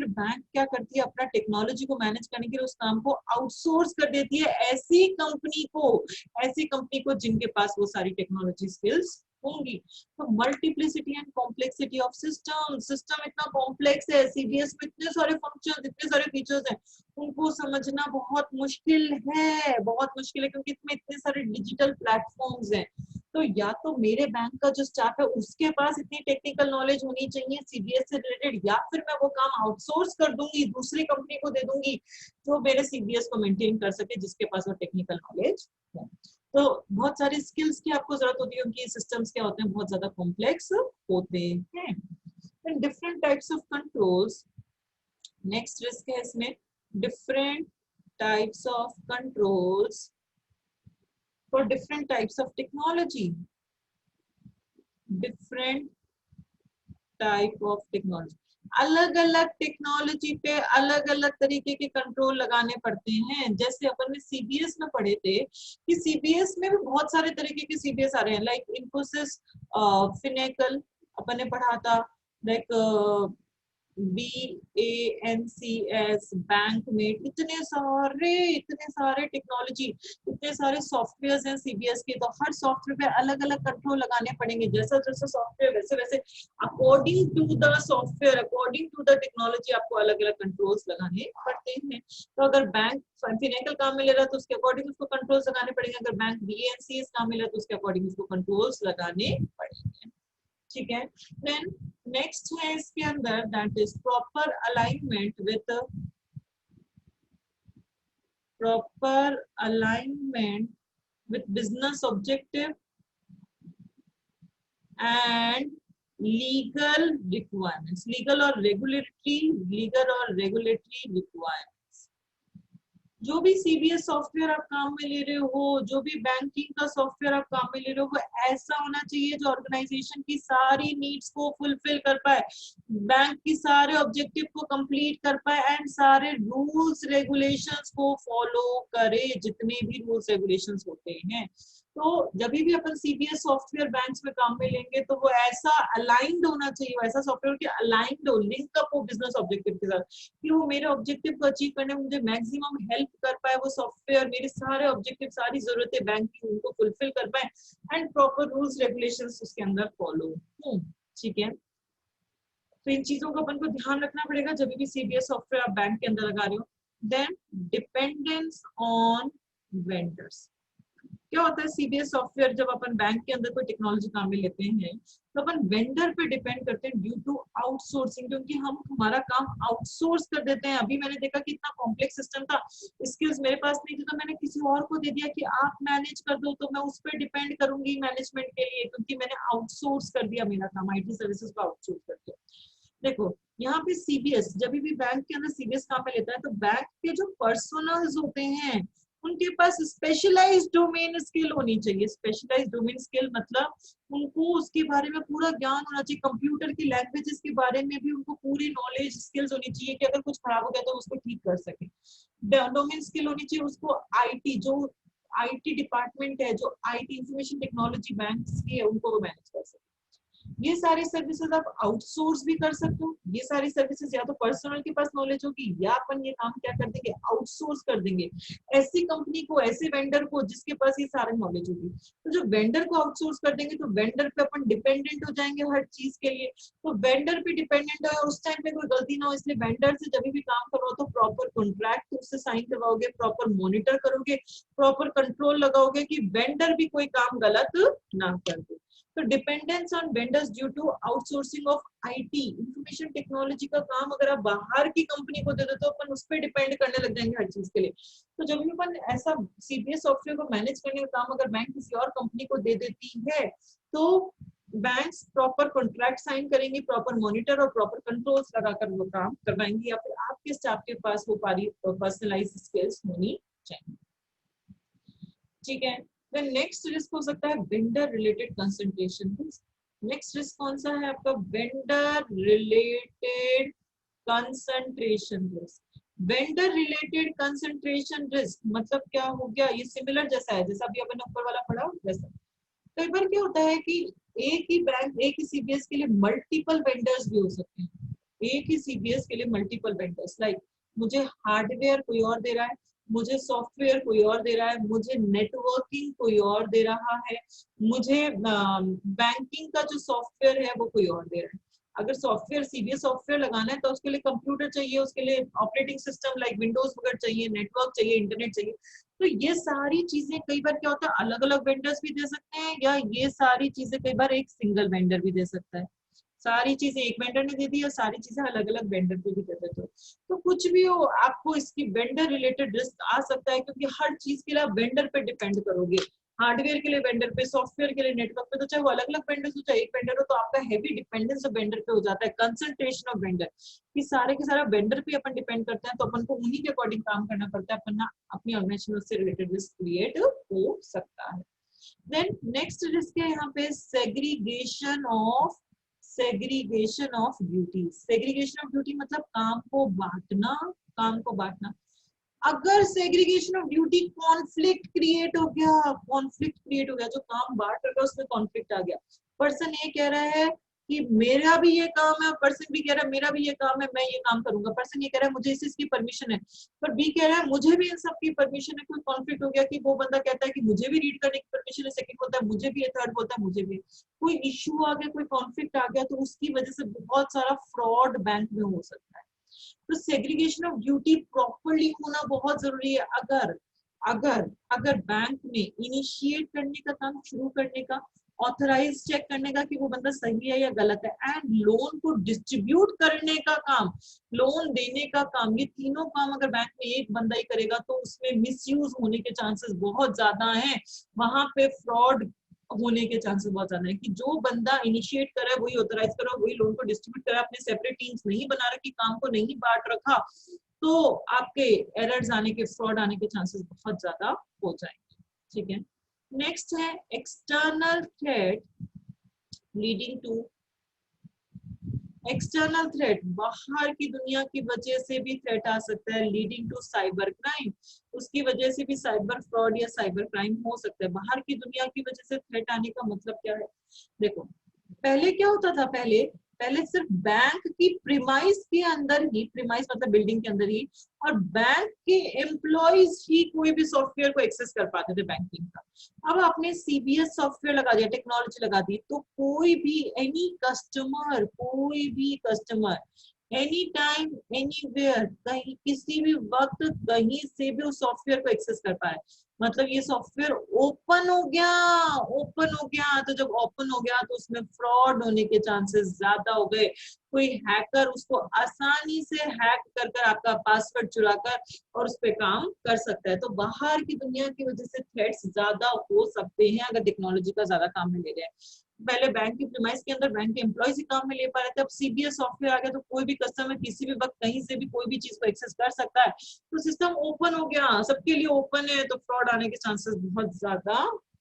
बैंक क्या करती है, अपना टेक्नोलॉजी को मैनेज करने के लिए उस काम को आउटसोर्स कर देती है ऐसी कंपनी को जिनके पास वो सारी टेक्नोलॉजी स्किल्स होंगी। तो multiplicity and complexity of system इतना कॉम्प्लेक्स है, सीबीएस में इतने सारे फंक्शन, इतने सारे फीचर्स हैं, उनको समझना बहुत मुश्किल है, बहुत मुश्किल है, क्योंकि इसमें इतने सारे डिजिटल प्लेटफॉर्म्स हैं। तो या तो मेरे बैंक का जो स्टाफ है उसके पास इतनी टेक्निकल नॉलेज होनी चाहिए सीबीएस से रिलेटेड, या फिर मैं वो काम आउटसोर्स कर दूंगी, दूसरी कंपनी को दे दूंगी जो मेरे सीबीएस को मेंटेन कर सके, जिसके पास वो टेक्निकल नॉलेज है। तो बहुत सारी स्किल्स की आपको जरूरत होती है, उनकी सिस्टम्स क्या होते हैं, बहुत ज्यादा कॉम्प्लेक्स होते हैं। Different types of controls, next risk है इसमें, different types of controls for different types of technology, different type of technology, अलग अलग टेक्नोलॉजी पे अलग अलग तरीके के कंट्रोल लगाने पड़ते हैं। जैसे अपन ने सीबीएस में पढ़े थे कि सीबीएस में भी बहुत सारे तरीके के सीबीएस आ रहे हैं, लाइक इन्फोसिस, फिनेकल अपन ने पढ़ा था, लाइक BANCS, बैंकमेट, इतने सारे टेक्नोलॉजी, इतने सारे सॉफ्टवेयर हैं सीबीएस के। तो हर सॉफ्टवेयर पे अलग अलग कंट्रोल लगाने पड़ेंगे, जैसा जैसा सॉफ्टवेयर वैसे वैसे according to the software, according to the technology आपको अलग अलग कंट्रोल्स लगाने पड़ते हैं। तो अगर बैंक फिनेकल काम में ले रहा है तो उसके अकॉर्डिंग उसको कंट्रोल्स लगाने पड़ेंगे, अगर बैंक BANCS काम में ले रहा है तो उसके अकॉर्डिंग उसको कंट्रोल्स लगाने पड़ेंगे, ठीक है। देन नेक्स्ट है इसके अंदर, that is proper alignment with business objective and legal requirements, legal और रेगुलेटरी रिक्वायरमेंट्स। जो भी सीबीएस सॉफ्टवेयर आप काम में ले रहे हो, जो भी बैंकिंग का सॉफ्टवेयर आप काम में ले रहे हो, वो ऐसा होना चाहिए जो ऑर्गेनाइजेशन की सारी नीड्स को फुलफिल कर पाए, बैंक की सारे ऑब्जेक्टिव को कंप्लीट कर पाए एंड सारे रूल्स रेगुलेशंस को फॉलो करे, जितने भी रूल्स रेगुलेशंस होते हैं। तो जब भी अपन सीबीएस सॉफ्टवेयर बैंक्स में काम में लेंगे तो वो ऐसा अलाइंड होना चाहिए, वैसा सॉफ्टवेयर के अलाइंड हो, लिंक अप हो बिजनेस ऑब्जेक्टिव के साथ, कि वो मेरे ऑब्जेक्टिव को अचीव करने में मुझे मैक्सिमम हेल्प कर पाए, वो सॉफ्टवेयर मेरे सारे ऑब्जेक्टिव, सारी जरूरतें बैंक की उनको फुलफिल कर पाए एंड प्रॉपर रूल्स रेगुलेशंस उसके अंदर फॉलो। ठीक है, तो इन चीजों का अपन को ध्यान रखना पड़ेगा जब भी सीबीएस सॉफ्टवेयर आप बैंक के अंदर लगा रहे हो। Then dependence on vendors. क्या होता है सीबीएस सॉफ्टवेयर, जब अपन बैंक के अंदर कोई टेक्नोलॉजी काम में लेते हैं तो अपन वेंडर पे डिपेंड करते हैं ड्यू टू आउटसोर्सिंग, क्योंकि हम हमारा काम आउटसोर्स कर देते हैं। अभी मैंने देखा कि इतना कॉम्प्लेक्स सिस्टम था, स्किल्स मेरे पास नहीं थी, तो मैंने किसी और को दे दिया कि आप मैनेज कर दो, तो मैं उस पर डिपेंड करूंगी मैनेजमेंट के लिए, क्योंकि मैंने आउटसोर्स कर दिया मेरा काम, आईटी सर्विसेज को आउटसोर्स करके। देखो यहाँ पे सीबीएस, जब भी बैंक के अंदर सीबीएस काम में लेता है तो बैंक के जो पर्सनल्स होते हैं उनके पास स्पेशलाइज्ड डोमेन स्किल होनी चाहिए। स्पेशलाइज्ड डोमेन स्किल मतलब उनको उसके बारे में पूरा ज्ञान होना चाहिए, कंप्यूटर की लैंग्वेजेस के बारे में भी उनको पूरी नॉलेज स्किल्स होनी चाहिए कि अगर कुछ खराब हो गया तो उसको ठीक कर सके। डोमेन स्किल होनी चाहिए उसको, आईटी जो आईटी डिपार्टमेंट है, जो आईटी इंफॉर्मेशन टेक्नोलॉजी बैंक की है, उनको वो मैनेज कर सके। ये सारी सर्विसेज आप आउटसोर्स भी कर सकते हो। ये सारी सर्विसेज या तो पर्सनल के पास नॉलेज होगी, या अपन ये काम क्या कर देंगे, आउटसोर्स कर देंगे ऐसी कंपनी को, ऐसे वेंडर को जिसके पास ये सारी नॉलेज होगी। तो जो वेंडर को आउटसोर्स कर देंगे तो वेंडर पे अपन डिपेंडेंट हो जाएंगे हर चीज के लिए। तो वेंडर पे डिपेंडेंट है, उस टाइम पे कोई गलती ना हो, इसलिए वेंडर से जब भी काम करो तो प्रॉपर कॉन्ट्रैक्ट उससे साइन करवाओगे, प्रॉपर मॉनिटर करोगे, प्रॉपर कंट्रोल लगाओगे कि वेंडर भी कोई काम गलत ना कर दे। तो dependence on vendors due to outsourcing of IT information technology का काम अगर आप बाहर की कंपनी को दे दो तो अपन उस पर डिपेंड करने लग जाएंगे हर चीज के लिए। तो जब भी अपन ऐसा सीबीएस सॉफ्टवेयर को मैनेज करने का काम अगर बैंक किसी और कंपनी को दे देती है तो बैंक्स प्रॉपर कॉन्ट्रैक्ट साइन करेंगे, प्रॉपर मॉनिटर और प्रॉपर कंट्रोल्स लगाकर वो काम करवाएंगे, या फिर आपके स्टाफ के पास वो पर्सनलाइज्ड स्किल्स होनी चाहिए। ठीक है, देन नेक्स्ट रिस्क हो सकता है vendor related concentration risk. Next risk कौन सा है आपका, vendor related concentration risk. Vendor related concentration risk मतलब क्या हो गया, ये सिमिलर जैसा है जैसा अभी अपन ने ऊपर वाला पढ़ा वैसा। कई बार क्या होता है कि एक ही बैंक, एक ही सीबीएस के लिए मल्टीपल वेंडर्स भी हो सकते हैं। एक ही सीबीएस के लिए मल्टीपल वेंडर्स, लाइक मुझे हार्डवेयर कोई और दे रहा है, मुझे सॉफ्टवेयर कोई और दे रहा है, मुझे नेटवर्किंग कोई और दे रहा है, मुझे बैंकिंग का जो सॉफ्टवेयर है वो कोई और दे रहा है। अगर सॉफ्टवेयर सीबीएस सॉफ्टवेयर लगाना है तो उसके लिए कंप्यूटर चाहिए, उसके लिए ऑपरेटिंग सिस्टम लाइक विंडोज वगैरह चाहिए, नेटवर्क चाहिए, इंटरनेट चाहिए। तो ये सारी चीजें कई बार क्या होता है अलग अलग वेंडर्स भी दे सकते हैं, या ये सारी चीजें कई बार एक सिंगल वेंडर भी दे सकता है। सारी चीजें एक वेंडर ने दे दी और सारी चीजें अलग अलग वेंडर पे भी दे देते हो। तो कुछ भी हो आपको इसकी वेंडर रिलेटेड रिस्क आ सकता है, क्योंकि हर चीज के लिए आप वेंडर पे डिपेंड करोगे। हार्डवेयर के लिए वेंडर पे, सॉफ्टवेयर के लिए नेटवर्क पे, तो चाहे वो अलग अलग वेंडर हो चाहे एक वेंडर हो, तो आपका हैवी डिपेंडेंस वेंडर पे हो जाता है, कंसंट्रेशन ऑफ वेंडर कि सारे के सारा वेंडर पे अपन डिपेंड करते हैं, तो अपन को उन्हीं के अकॉर्डिंग काम करना पड़ता है, अपन ना अपनी ऑर्गेनाइजेशन से रिलेटेड रिस्क क्रिएट हो सकता है। देन नेक्स्ट रिस्क है यहाँ पे segregation of duty. Segregation of duty मतलब काम को बांटना, काम को बांटना। अगर segregation of duty conflict create हो गया, कॉन्फ्लिक्ट क्रिएट हो गया, जो काम बांट रहा है उसमें कॉन्फ्लिक्ट आ गया, पर्सन ये कह रहा है कि मेरा भी ये काम है, पर्सन भी कह रहा है मेरा भी ये काम है, मैं ये काम करूंगा, पर्सन ये कह रहा है मुझे इसकी परमिशन है, पर बी कह रहा है मुझे भी इन सब की परमिशन है। कोई कॉन्फ्लिक्ट हो गया कि वो बंदा कहता है कि मुझे भी रीड करने की परमिशन है, सेकंड बोलता है मुझे भी है, थर्ड बोलता है मुझे भी। कोई इश्यू आ गया, कोई कॉन्फ्लिक्ट आ गया, तो उसकी वजह से बहुत सारा फ्रॉड बैंक में हो सकता है। तो सेग्रीगेशन ऑफ ड्यूटी प्रॉपरली होना बहुत जरूरी है। अगर अगर अगर बैंक ने इनिशिएट करने का काम शुरू करने का, ऑथराइज चेक करने का कि वो बंदा सही है या गलत है, एंड लोन को डिस्ट्रीब्यूट करने का काम, लोन देने का काम, ये तीनों काम अगर बैंक में एक बंदा ही करेगा तो उसमें मिसयूज होने के चांसेस बहुत ज्यादा हैं, वहां पे फ्रॉड होने के चांसेस बहुत ज्यादा है। कि जो बंदा इनिशिएट कर रहा है वही ऑथराइज कर रहा है, वही लोन को डिस्ट्रीब्यूट कर रहा है, अपने सेपरेट टीम्स नहीं बना रखी, काम को नहीं बांट रखा, तो आपके एरर्स आने के, फ्रॉड आने के चांसेस बहुत ज्यादा हो जाएंगे। ठीक है, नेक्स्ट है external threat leading to, external threat बाहर की दुनिया की वजह से भी थ्रेट आ सकता है, लीडिंग टू साइबर क्राइम, उसकी वजह से भी साइबर फ्रॉड या साइबर क्राइम हो सकता है। बाहर की दुनिया की वजह से थ्रेट आने का मतलब क्या है, देखो पहले क्या होता था, पहले पहले सिर्फ बैंक की प्रीमाइस के अंदर ही, प्रीमाइस मतलब बिल्डिंग के अंदर ही, और बैंक के एम्प्लॉयज ही कोई भी सॉफ्टवेयर को एक्सेस कर पाते थे बैंकिंग का। अब आपने सीबीएस सॉफ्टवेयर लगा दिया, टेक्नोलॉजी लगा दी, तो कोई भी एनी कस्टमर, कोई भी कस्टमर एनी टाइम एनीवेयर, कहीं किसी भी वक्त कहीं से भी उस सॉफ्टवेयर को एक्सेस कर पाए। मतलब ये सॉफ्टवेयर ओपन हो गया, ओपन हो गया, तो जब ओपन हो गया तो उसमें फ्रॉड होने के चांसेस ज्यादा हो गए। कोई हैकर उसको आसानी से हैक कर कर आपका पासवर्ड चुरा कर और उस पर काम कर सकता है। तो बाहर की दुनिया की वजह से थ्रेट्स ज्यादा हो सकते हैं अगर टेक्नोलॉजी का ज्यादा काम में ले रहे हैं। पहले बैंक की प्रीमाइस के अंदर बैंक के एम्प्लॉयज ही काम में ले पा रहे थे, अब सीबीएस सॉफ्टवेयर आ गया तो कोई भी कस्टमर किसी भी वक्त कहीं से भी कोई भी चीज को एक्सेस कर सकता है। तो सिस्टम ओपन हो गया, सबके लिए ओपन है, तो फ्रॉड आने के चांसेस बहुत ज्यादा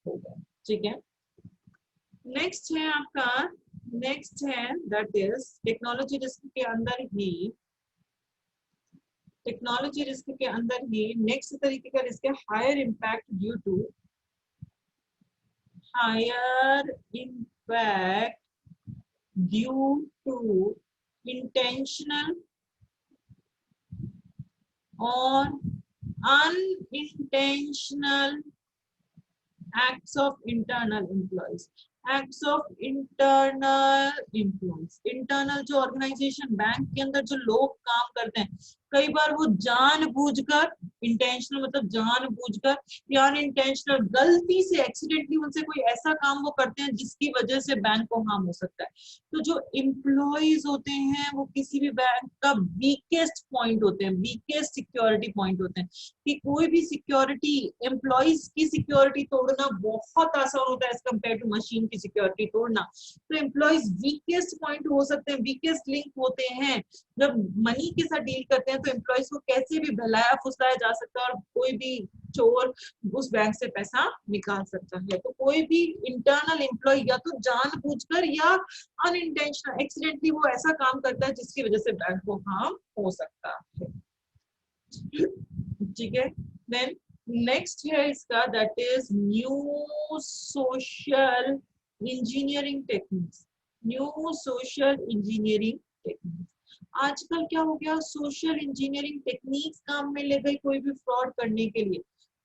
हो गए। ठीक है, नेक्स्ट है आपका, नेक्स्ट है दैट इज टेक्नोलॉजी रिस्क के अंदर ही, टेक्नोलॉजी रिस्क के अंदर ही नेक्स्ट तरीके का रिस्क है higher impact due to, higher impact due to intentional or unintentional acts of internal employees, acts of internal employees, internal जो ऑर्गेनाइजेशन बैंक के अंदर जो लोग काम करते हैं, कई बार वो जानबूझकर, इंटेंशनल मतलब जानबूझकर या अनइंटेंशनल गलती से एक्सीडेंटली उनसे कोई ऐसा काम वो करते हैं जिसकी वजह से बैंक को हार्म हो सकता है। तो जो एम्प्लॉयज होते हैं वो किसी भी बैंक का वीकेस्ट पॉइंट होते हैं, वीकेस्ट सिक्योरिटी पॉइंट होते हैं, कि कोई भी सिक्योरिटी, एम्प्लॉयज की सिक्योरिटी तोड़ना बहुत आसान होता है एज कम्पेयर टू मशीन की सिक्योरिटी तोड़ना। तो एम्प्लॉयज वीकेस्ट पॉइंट हो सकते हैं, वीकेस्ट लिंक होते हैं। जब मनी के साथ डील करते हैं तो एम्प्लॉयज को कैसे भी भलाया फुसलाया जा सकता है और कोई भी चोर उस बैंक से पैसा निकाल सकता है। तो कोई भी इंटरनल एम्प्लॉय या तो जानबूझकर या अनइंटेंशनल एक्सीडेंटली वो ऐसा काम करता है जिसकी वजह से बैंक को हार्म हो सकता है। ठीक है, देन नेक्स्ट है इसका that is new social engineering techniques, new social engineering techniques. आजकल क्या हो गया, सोशल इंजीनियरिंग टेक्निक्स काम में ले गई कोई भी फ्रॉड करने के लिए।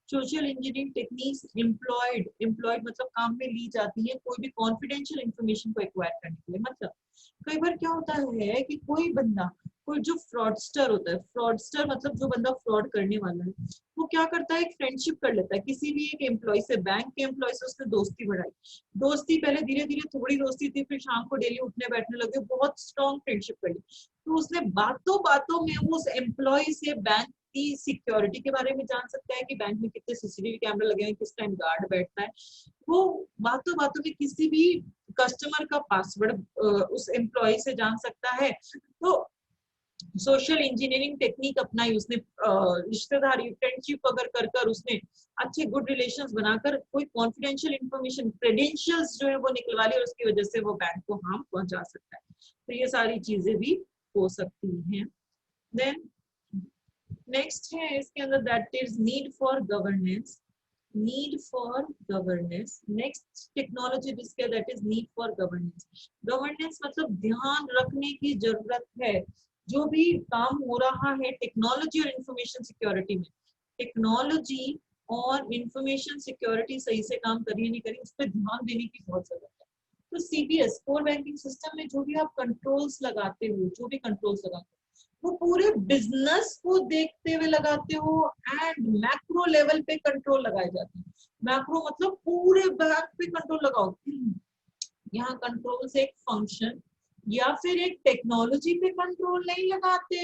Social engineering techniques employed, employed मतलब काम में ली जाती है कोई भी कॉन्फिडेंशियल इंफॉर्मेशन को एक्वायर करने के लिए। मतलब कई बार क्या होता है कि कोई बंदा, कोई जो फ्रॉडस्टर होता है, फ्रॉडस्टर मतलब जो बंदा फ्रॉड करने वाला है, वो क्या करता है, एक फ्रेंडशिप कर लेता है किसी भी एक एम्प्लॉय से, बैंक के एम्प्लॉय से उसने दोस्ती बढ़ाई। दोस्ती पहले धीरे धीरे थोड़ी दोस्ती थी, फिर शाम को डेली उठने बैठने लगे, बहुत स्ट्रॉन्ग फ्रेंडशिप कर ली। तो उसने बातों बातों में उस एम्प्लॉय से बैंक की सिक्योरिटी के बारे में जान सकता है कि बैंक में कितने सीसीटीवी कैमरा लगे हैं, किस टाइम गार्ड बैठता है। वो बातों बातों में किसी भी कस्टमर का पासवर्ड उस एम्प्लॉय से जान सकता है। तो सोशल इंजीनियरिंग टेक्निक अपनाई उसने, रिश्तेदारी फ्रेंडशिप अगर कर कर उसने अच्छे गुड रिलेशंस बनाकर कोई कॉन्फिडेंशियल इंफॉर्मेशन, क्रेडेंशियल्स जो है वो निकलवा ली और उसकी वजह से वो बैंक को हार्म पहुंचा सकता है। तो ये सारी चीजें भी हो सकती हैं। देन नेक्स्ट है इसके अंदर that is need for governance, need for governance. Next technology risk है that is need for governance. Governance मतलब ध्यान रखने की जरूरत है, जो भी काम हो रहा है टेक्नोलॉजी और इंफॉर्मेशन सिक्योरिटी में, टेक्नोलॉजी और इंफॉर्मेशन सिक्योरिटी सही से काम करिए नहीं करिए, उस पर ध्यान देने की बहुत जरूरत है। तो सीबीएस कोर बैंकिंग सिस्टम में जो भी आप कंट्रोल्स लगाते हो, जो भी कंट्रोल्स लगाते हो, वो पूरे बिजनेस को देखते हुए लगाते हो एंड मैक्रो लेवल पे कंट्रोल लगाए जाते हैं। मैक्रो मतलब पूरे बैंक पे कंट्रोल लगाओ। यहाँ कंट्रोल से एक फंक्शन या फिर एक टेक्नोलॉजी पे कंट्रोल नहीं लगाते,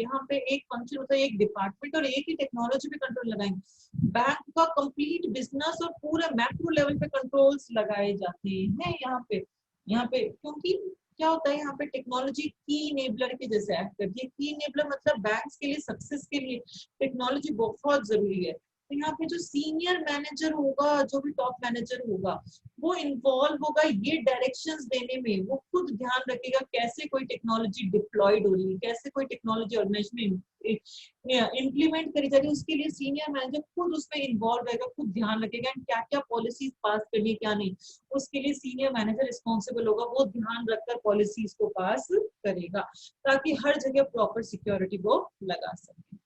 यहाँ पे एक फंक्शन होता है, एक डिपार्टमेंट और एक ही टेक्नोलॉजी पे कंट्रोल लगाएंगे। बैंक का कंप्लीट बिजनेस और पूरे मैक्रो लेवल पे कंट्रोल्स लगाए जाते हैं यहाँ पे, यहाँ पे क्योंकि क्या होता है यहाँ पे, टेक्नोलॉजी की इनेबलर के जैसे एक्ट करती है। की इनेबलर मतलब बैंक्स के लिए सक्सेस के लिए टेक्नोलॉजी बहुत जरूरी है। तो यहाँ पे जो सीनियर मैनेजर होगा, जो भी टॉप मैनेजर होगा, वो इन्वॉल्व होगा ये डायरेक्शंस देने में। वो खुद ध्यान रखेगा कैसे कोई टेक्नोलॉजी डिप्लॉयड हो रही है, कैसे कोई टेक्नोलॉजी ऑर्गेनाइजेशन में इम्प्लीमेंट करी जा रही है। उसके लिए सीनियर मैनेजर खुद उसमें इन्वॉल्व रहेगा, खुद ध्यान रखेगा क्या क्या पॉलिसीज पास करनी है क्या नहीं। उसके लिए सीनियर मैनेजर रिस्पॉन्सिबल होगा, वो ध्यान रखकर पॉलिसीज को पास करेगा ताकि हर जगह प्रॉपर सिक्योरिटी को लगा सके।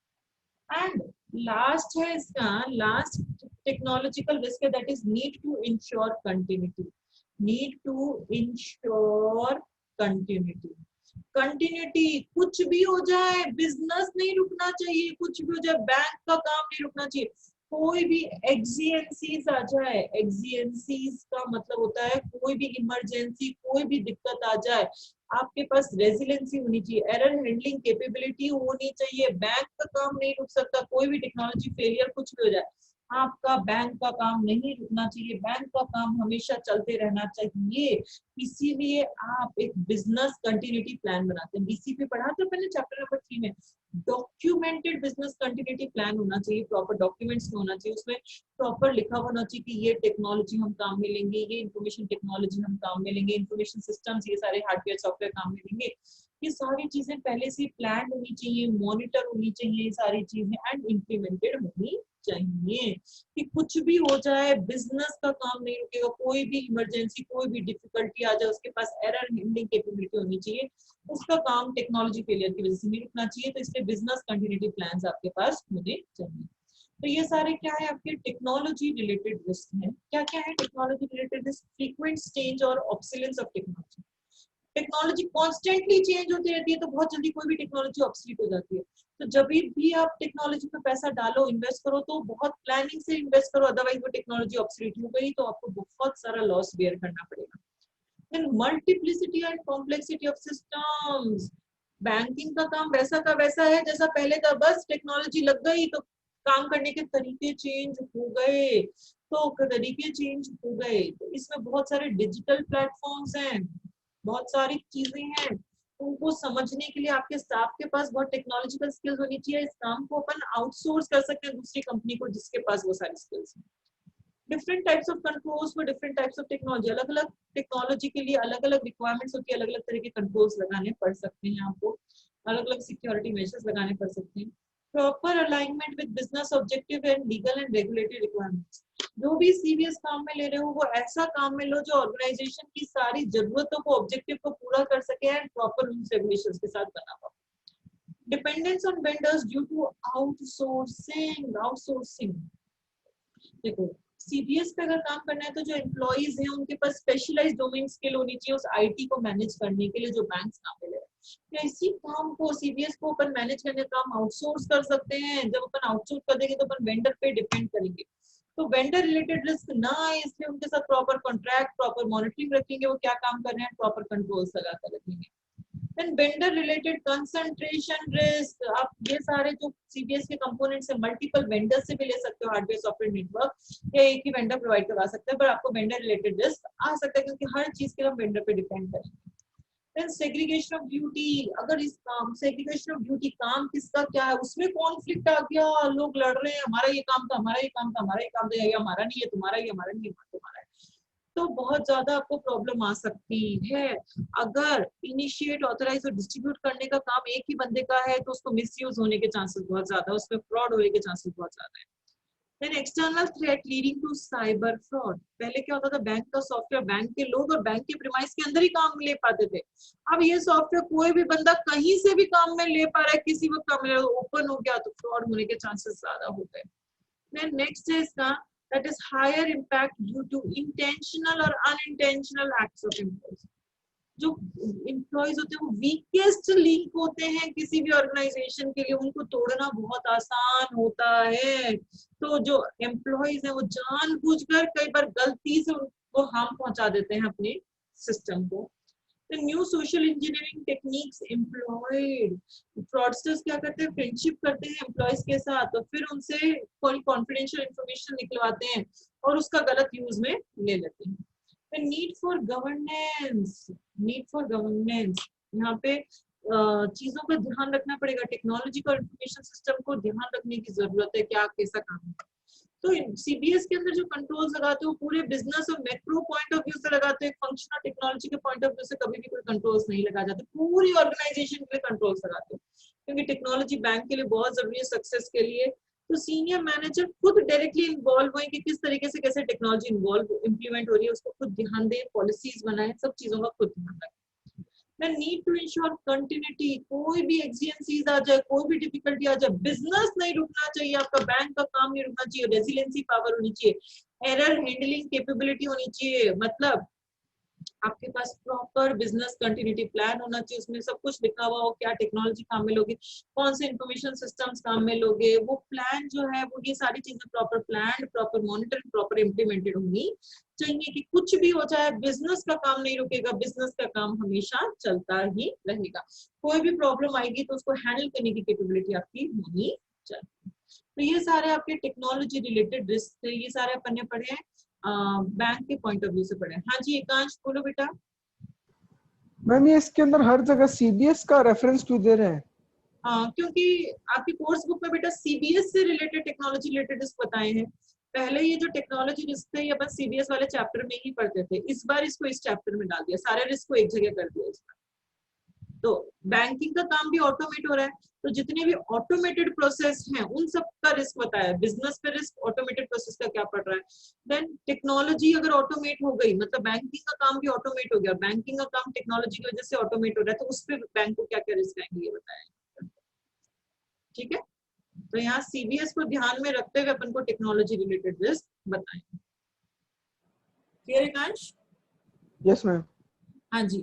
एंड लास्ट है इसका, लास्ट टेक्नोलॉजिकल रिस्क है, that is need to ensure continuity. Need to ensure continuity. Continuity, कुछ भी हो जाए बिजनेस नहीं रुकना चाहिए, कुछ भी हो जाए बैंक का काम नहीं रुकना चाहिए। कोई भी एक्सीएनसीज आ जाए, एक्सीएनसीज का मतलब होता है कोई भी इमरजेंसी, कोई भी दिक्कत आ जाए, आपके पास रेजिलेंसी होनी चाहिए, एरर हैंडलिंग कैपेबिलिटी होनी चाहिए। बैंक का काम नहीं रुक सकता, कोई भी टेक्नोलॉजी फेलियर कुछ भी हो जाए, आपका बैंक का काम नहीं रुकना चाहिए, बैंक का काम हमेशा चलते रहना चाहिए। इसीलिए आप एक बिजनेस कंटिन्यूटी प्लान बनाते हैं। बीसीपी पढ़ा था पहले चैप्टर नंबर 3 में। डॉक्यूमेंटेड बिजनेस कंटिन्यूटी प्लान होना चाहिए, प्रॉपर डॉक्यूमेंट्स में होना चाहिए, उसमें प्रॉपर लिखा होना चाहिए कि ये टेक्नोलॉजी हम काम में लेंगे, ये इंफॉर्मेशन टेक्नोलॉजी हम काम में लेंगे, इंफॉर्मेशन सिस्टम्स ये सारे हार्डवेयर सॉफ्टवेयर काम में लेंगे। ये सारी चीजें पहले से प्लान होनी चाहिए, मॉनिटर होनी चाहिए, ये सारी चीजें एंड इम्प्लीमेंटेड होनी चाहिए कि कुछ भी हो जाए बिजनेस का काम नहीं रुकेगा। कोई भी इमरजेंसी, कोई भी डिफिकल्टी आ जाए, उसके पास एरर हैंडलिंग कैपेबिलिटी होनी चाहिए, उसका काम टेक्नोलॉजी फेलियर की वजह से नहीं रुकना चाहिए। तो इसलिए बिजनेस कंटिन्यूटी प्लान्स आपके पास होने चाहिए। तो ये सारे क्या है आपके टेक्नोलॉजी रिलेटेड रिस्क हैं। क्या क्या है technology related risk? Frequent change और obsolescence of technology. Technology constantly change होती रहती है, तो बहुत जल्दी कोई भी टेक्नोलॉजी ऑब्सोलीट हो जाती है। तो जब भी आप टेक्नोलॉजी में पैसा डालो, इन्वेस्ट करो, तो बहुत प्लानिंग से इन्वेस्ट करो, अदरवाइज वो टेक्नोलॉजी ऑब्सोलीट हो गई तो आपको बहुत सारा लॉस बेयर करना पड़ेगा। Then multiplicity and complexity of systems. Banking का काम वैसा का वैसा है जैसा पहले था, बस टेक्नोलॉजी लग गई तो काम करने के तरीके चेंज हो गए, तो तरीके चेंज हो गए। तो इसमें बहुत सारे डिजिटल प्लेटफॉर्म्स हैं, बहुत सारी चीजें हैं, उनको समझने के लिए आपके पास बहुत टेक्नोलॉजिकल स्किल्स होनी चाहिए। इस काम को अपन आउटसोर्स कर सकते हैं दूसरी कंपनी को जिसके पास वो सारी स्किल्स हैं। Different types of controls for different types of technology. अलग अलग टेक्नोलॉजी के लिए अलग अलग रिक्वायरमेंट्स होती है, अलग अलग तरह के कंट्रोल्स लगाने पड़ सकते हैं आपको, अलग अलग सिक्योरिटी मेजर्स लगाने पड़ सकते हैं। Proper alignment with business objective and legal and regulatory requirements. जो भी सीरियस काम में ले रहे हो वो ऐसा काम में लो जो ऑर्गेनाइजेशन की सारी जरूरतों को, ऑब्जेक्टिव को पूरा कर सके एंड प्रॉपर रूल्स रेगुलेशंस के साथ बना हुआ। Dependence on vendors due to outsourcing. Outsourcing देखो, सीबीएस पे अगर काम करना है तो जो एम्प्लॉइज हैं उनके पास स्पेशलाइज्ड डोमेन स्किल होनी चाहिए उस आईटी को मैनेज करने के लिए जो बैंक्स काम में ले रहे हैं। तो इसी काम को, सीबीएस को अपन मैनेज करने का काम आउटसोर्स कर सकते हैं। जब अपन आउटसोर्स कर देंगे तो अपन वेंडर पे डिपेंड करेंगे, तो वेंडर रिलेटेड रिस्क ना आए इसलिए उनके साथ प्रॉपर कॉन्ट्रैक्ट, प्रॉपर मॉनिटरिंग रखेंगे, वो क्या काम कर रहे हैं, प्रॉपर कंट्रोल्स लगा कर रखेंगे। Then vendor related concentration risk. आप ये सारे जो सीबीएस के कंपोनेंट्स है मल्टीपल वेंडर से भी ले सकते हो, हार्डवेयर सॉफ्टवेयर नेटवर्क या एक ही वेंडर प्रोवाइड करवा सकते हैं, पर आपको वेंडर रिलेटेड रिस्क आ सकता है क्योंकि हर चीज के लिए हम वेंडर पे डिपेंड करेंगे। Then segregation of duty. अगर इस काम सेग्रीगेशन ऑफ ड्यूटी, काम किसका क्या है, उसमें कॉन्फ्लिक्ट आ गया, लोग लड़ रहे हैं, हमारा ये काम था, हमारा ये काम था, हमारा ये काम था, ये हमारा नहीं है, तुम्हारा ये, हमारा नहीं है, तुम्हारा है, तो बहुत ज्यादा आपको प्रॉब्लम आ सकती है। अगर इनिशिएट, ऑथराइज और डिस्ट्रीब्यूट करने का काम एक ही बंदे का है तो उसको मिसयूज होने के चांसेस बहुत ज्यादा है, उसमें फ्रॉड होने के चांसेस बहुत ज्यादा है। Then external threat leading to cyber fraud. पहले क्या होता था, बैंक का सॉफ्टवेयर बैंक के लोग और बैंक के प्रीमाइस के अंदर ही काम ले पाते थे। अब ये सॉफ्टवेयर कोई भी बंदा कहीं से भी काम में ले पा रहा है, किसी वक्त काम में ओपन हो गया तो फ्रॉड होने के चांसेस ज्यादा हो गए। Then next is that is higher impact due to intentional or unintentional acts of employees. जो एम्प्लॉयज होते हैं वो वीकेस्ट लिंक होते हैं किसी भी ऑर्गेनाइजेशन के लिए, उनको तोड़ना बहुत आसान होता है। तो जो एम्प्लॉयज हैं वो जानबूझकर कई बार गलती से उनको हार्म पहुंचा देते हैं अपने सिस्टम को। The new social engineering techniques employed. Fraudsters क्या करते हैं, फ्रेंडशिप करते हैं एम्प्लॉयज के साथ, तो फिर उनसे कोई कॉन्फिडेंशियल इंफॉर्मेशन निकलवाते हैं और उसका गलत यूज में ले लेते हैं। Need for governance, need for governance, यहाँ पे चीजों का ध्यान रखना पड़ेगा, टेक्नोलॉजी और इंफॉर्मेशन सिस्टम को ध्यान रखने की जरूरत है, क्या कैसा काम है। तो सीबीएस के अंदर जो कंट्रोल्स लगाते हो पूरे बिजनेस और मैक्रो पॉइंट ऑफ व्यू से लगाते हो, फंक्शनल टेक्नोलॉजी के पॉइंट ऑफ व्यू से कभी भी कोई कंट्रोल्स नहीं लगाए जाते, पूरी ऑर्गेनाइजेशन के लिए कंट्रोल्स लगाते हो, क्योंकि टेक्नोलॉजी बैंक के लिए बहुत जरूरी है सक्सेस के लिए। तो सीनियर मैनेजर खुद डायरेक्टली इन्वॉल्व हुए कि किस तरीके से कैसे टेक्नोलॉजी इन्वॉल्व इम्प्लीमेंट हो रही है, उसको खुद ध्यान दें, पॉलिसीज बनाए, सब चीजों का खुद ध्यान रखें। मैं नीड टू इंश्योर कंटिन्यूटी, कोई भी एक्सिजेंसीज आ जाए, कोई भी डिफिकल्टी आ जाए, बिजनेस नहीं रुकना चाहिए, आपका बैंक का काम नहीं रुकना चाहिए, रेजिलियंसी पावर होनी चाहिए, एरर हैंडलिंग कैपेबिलिटी होनी चाहिए, मतलब आपके पास प्रॉपर बिजनेस कंटिन्यूटी प्लान होना चाहिए, उसमें सब कुछ लिखा हुआ हो, क्या टेक्नोलॉजी काम में लोगे, कौन से इंफॉर्मेशन सिस्टम्स काम में लोगे, वो प्लान जो है वो ये सारी चीजें proper plan, proper monitoring, proper implemented होनी चाहिए कि कुछ भी हो जाए बिजनेस का काम नहीं रुकेगा, बिजनेस का काम हमेशा चलता ही रहेगा, कोई भी प्रॉब्लम आएगी तो उसको हैंडल करने की कैपेबिलिटी आपकी होनी चाहिए। तो ये सारे आपके टेक्नोलॉजी रिलेटेड रिस्क थे, ये सारे अपन ने पढ़े हैं बैंक के पॉइंट ऑफ व्यू से पढ़े। हाँ जी एकांश बोलो बेटा। मैम ये इसके अंदर हर जगह सीबीएस का रेफरेंस क्यों दे रहे हैं? क्योंकि आपकी कोर्स बुक में बेटा सीबीएस से रिलेटेड टेक्नोलॉजी रिलेटेड रिस्क बताए हैं, पहले ये जो टेक्नोलॉजी रिस्क थे ये अपन सीबीएस वाले चैप्टर में ही पढ़ते थे, इस बार इसको इस चैप्टर में डाल दिया, सारे रिस्क को एक जगह कर दिया इस बार। तो बैंकिंग का काम भी ऑटोमेट हो रहा है, तो जितने भी ऑटोमेटेड प्रोसेस हैं उन सब का रिस्क बताया, बिजनेस पे रिस्क ऑटोमेटेड प्रोसेस का क्या पड़ रहा है। देन टेक्नोलॉजी अगर ऑटोमेट हो गई मतलब बैंकिंग का काम भी ऑटोमेट हो गया, बैंकिंग का काम टेक्नोलॉजी की वजह से ऑटोमेट हो रहा है, तो उस पर बैंक को क्या क्या रिस्क आएंगे ये बताया। ठीक है, तो यहाँ सीबीएस को ध्यान में रखते हुए अपन को टेक्नोलॉजी रिलेटेड रिस्क बताएंगे। क्लियर है कांश? Yes ma'am. हाँ जी।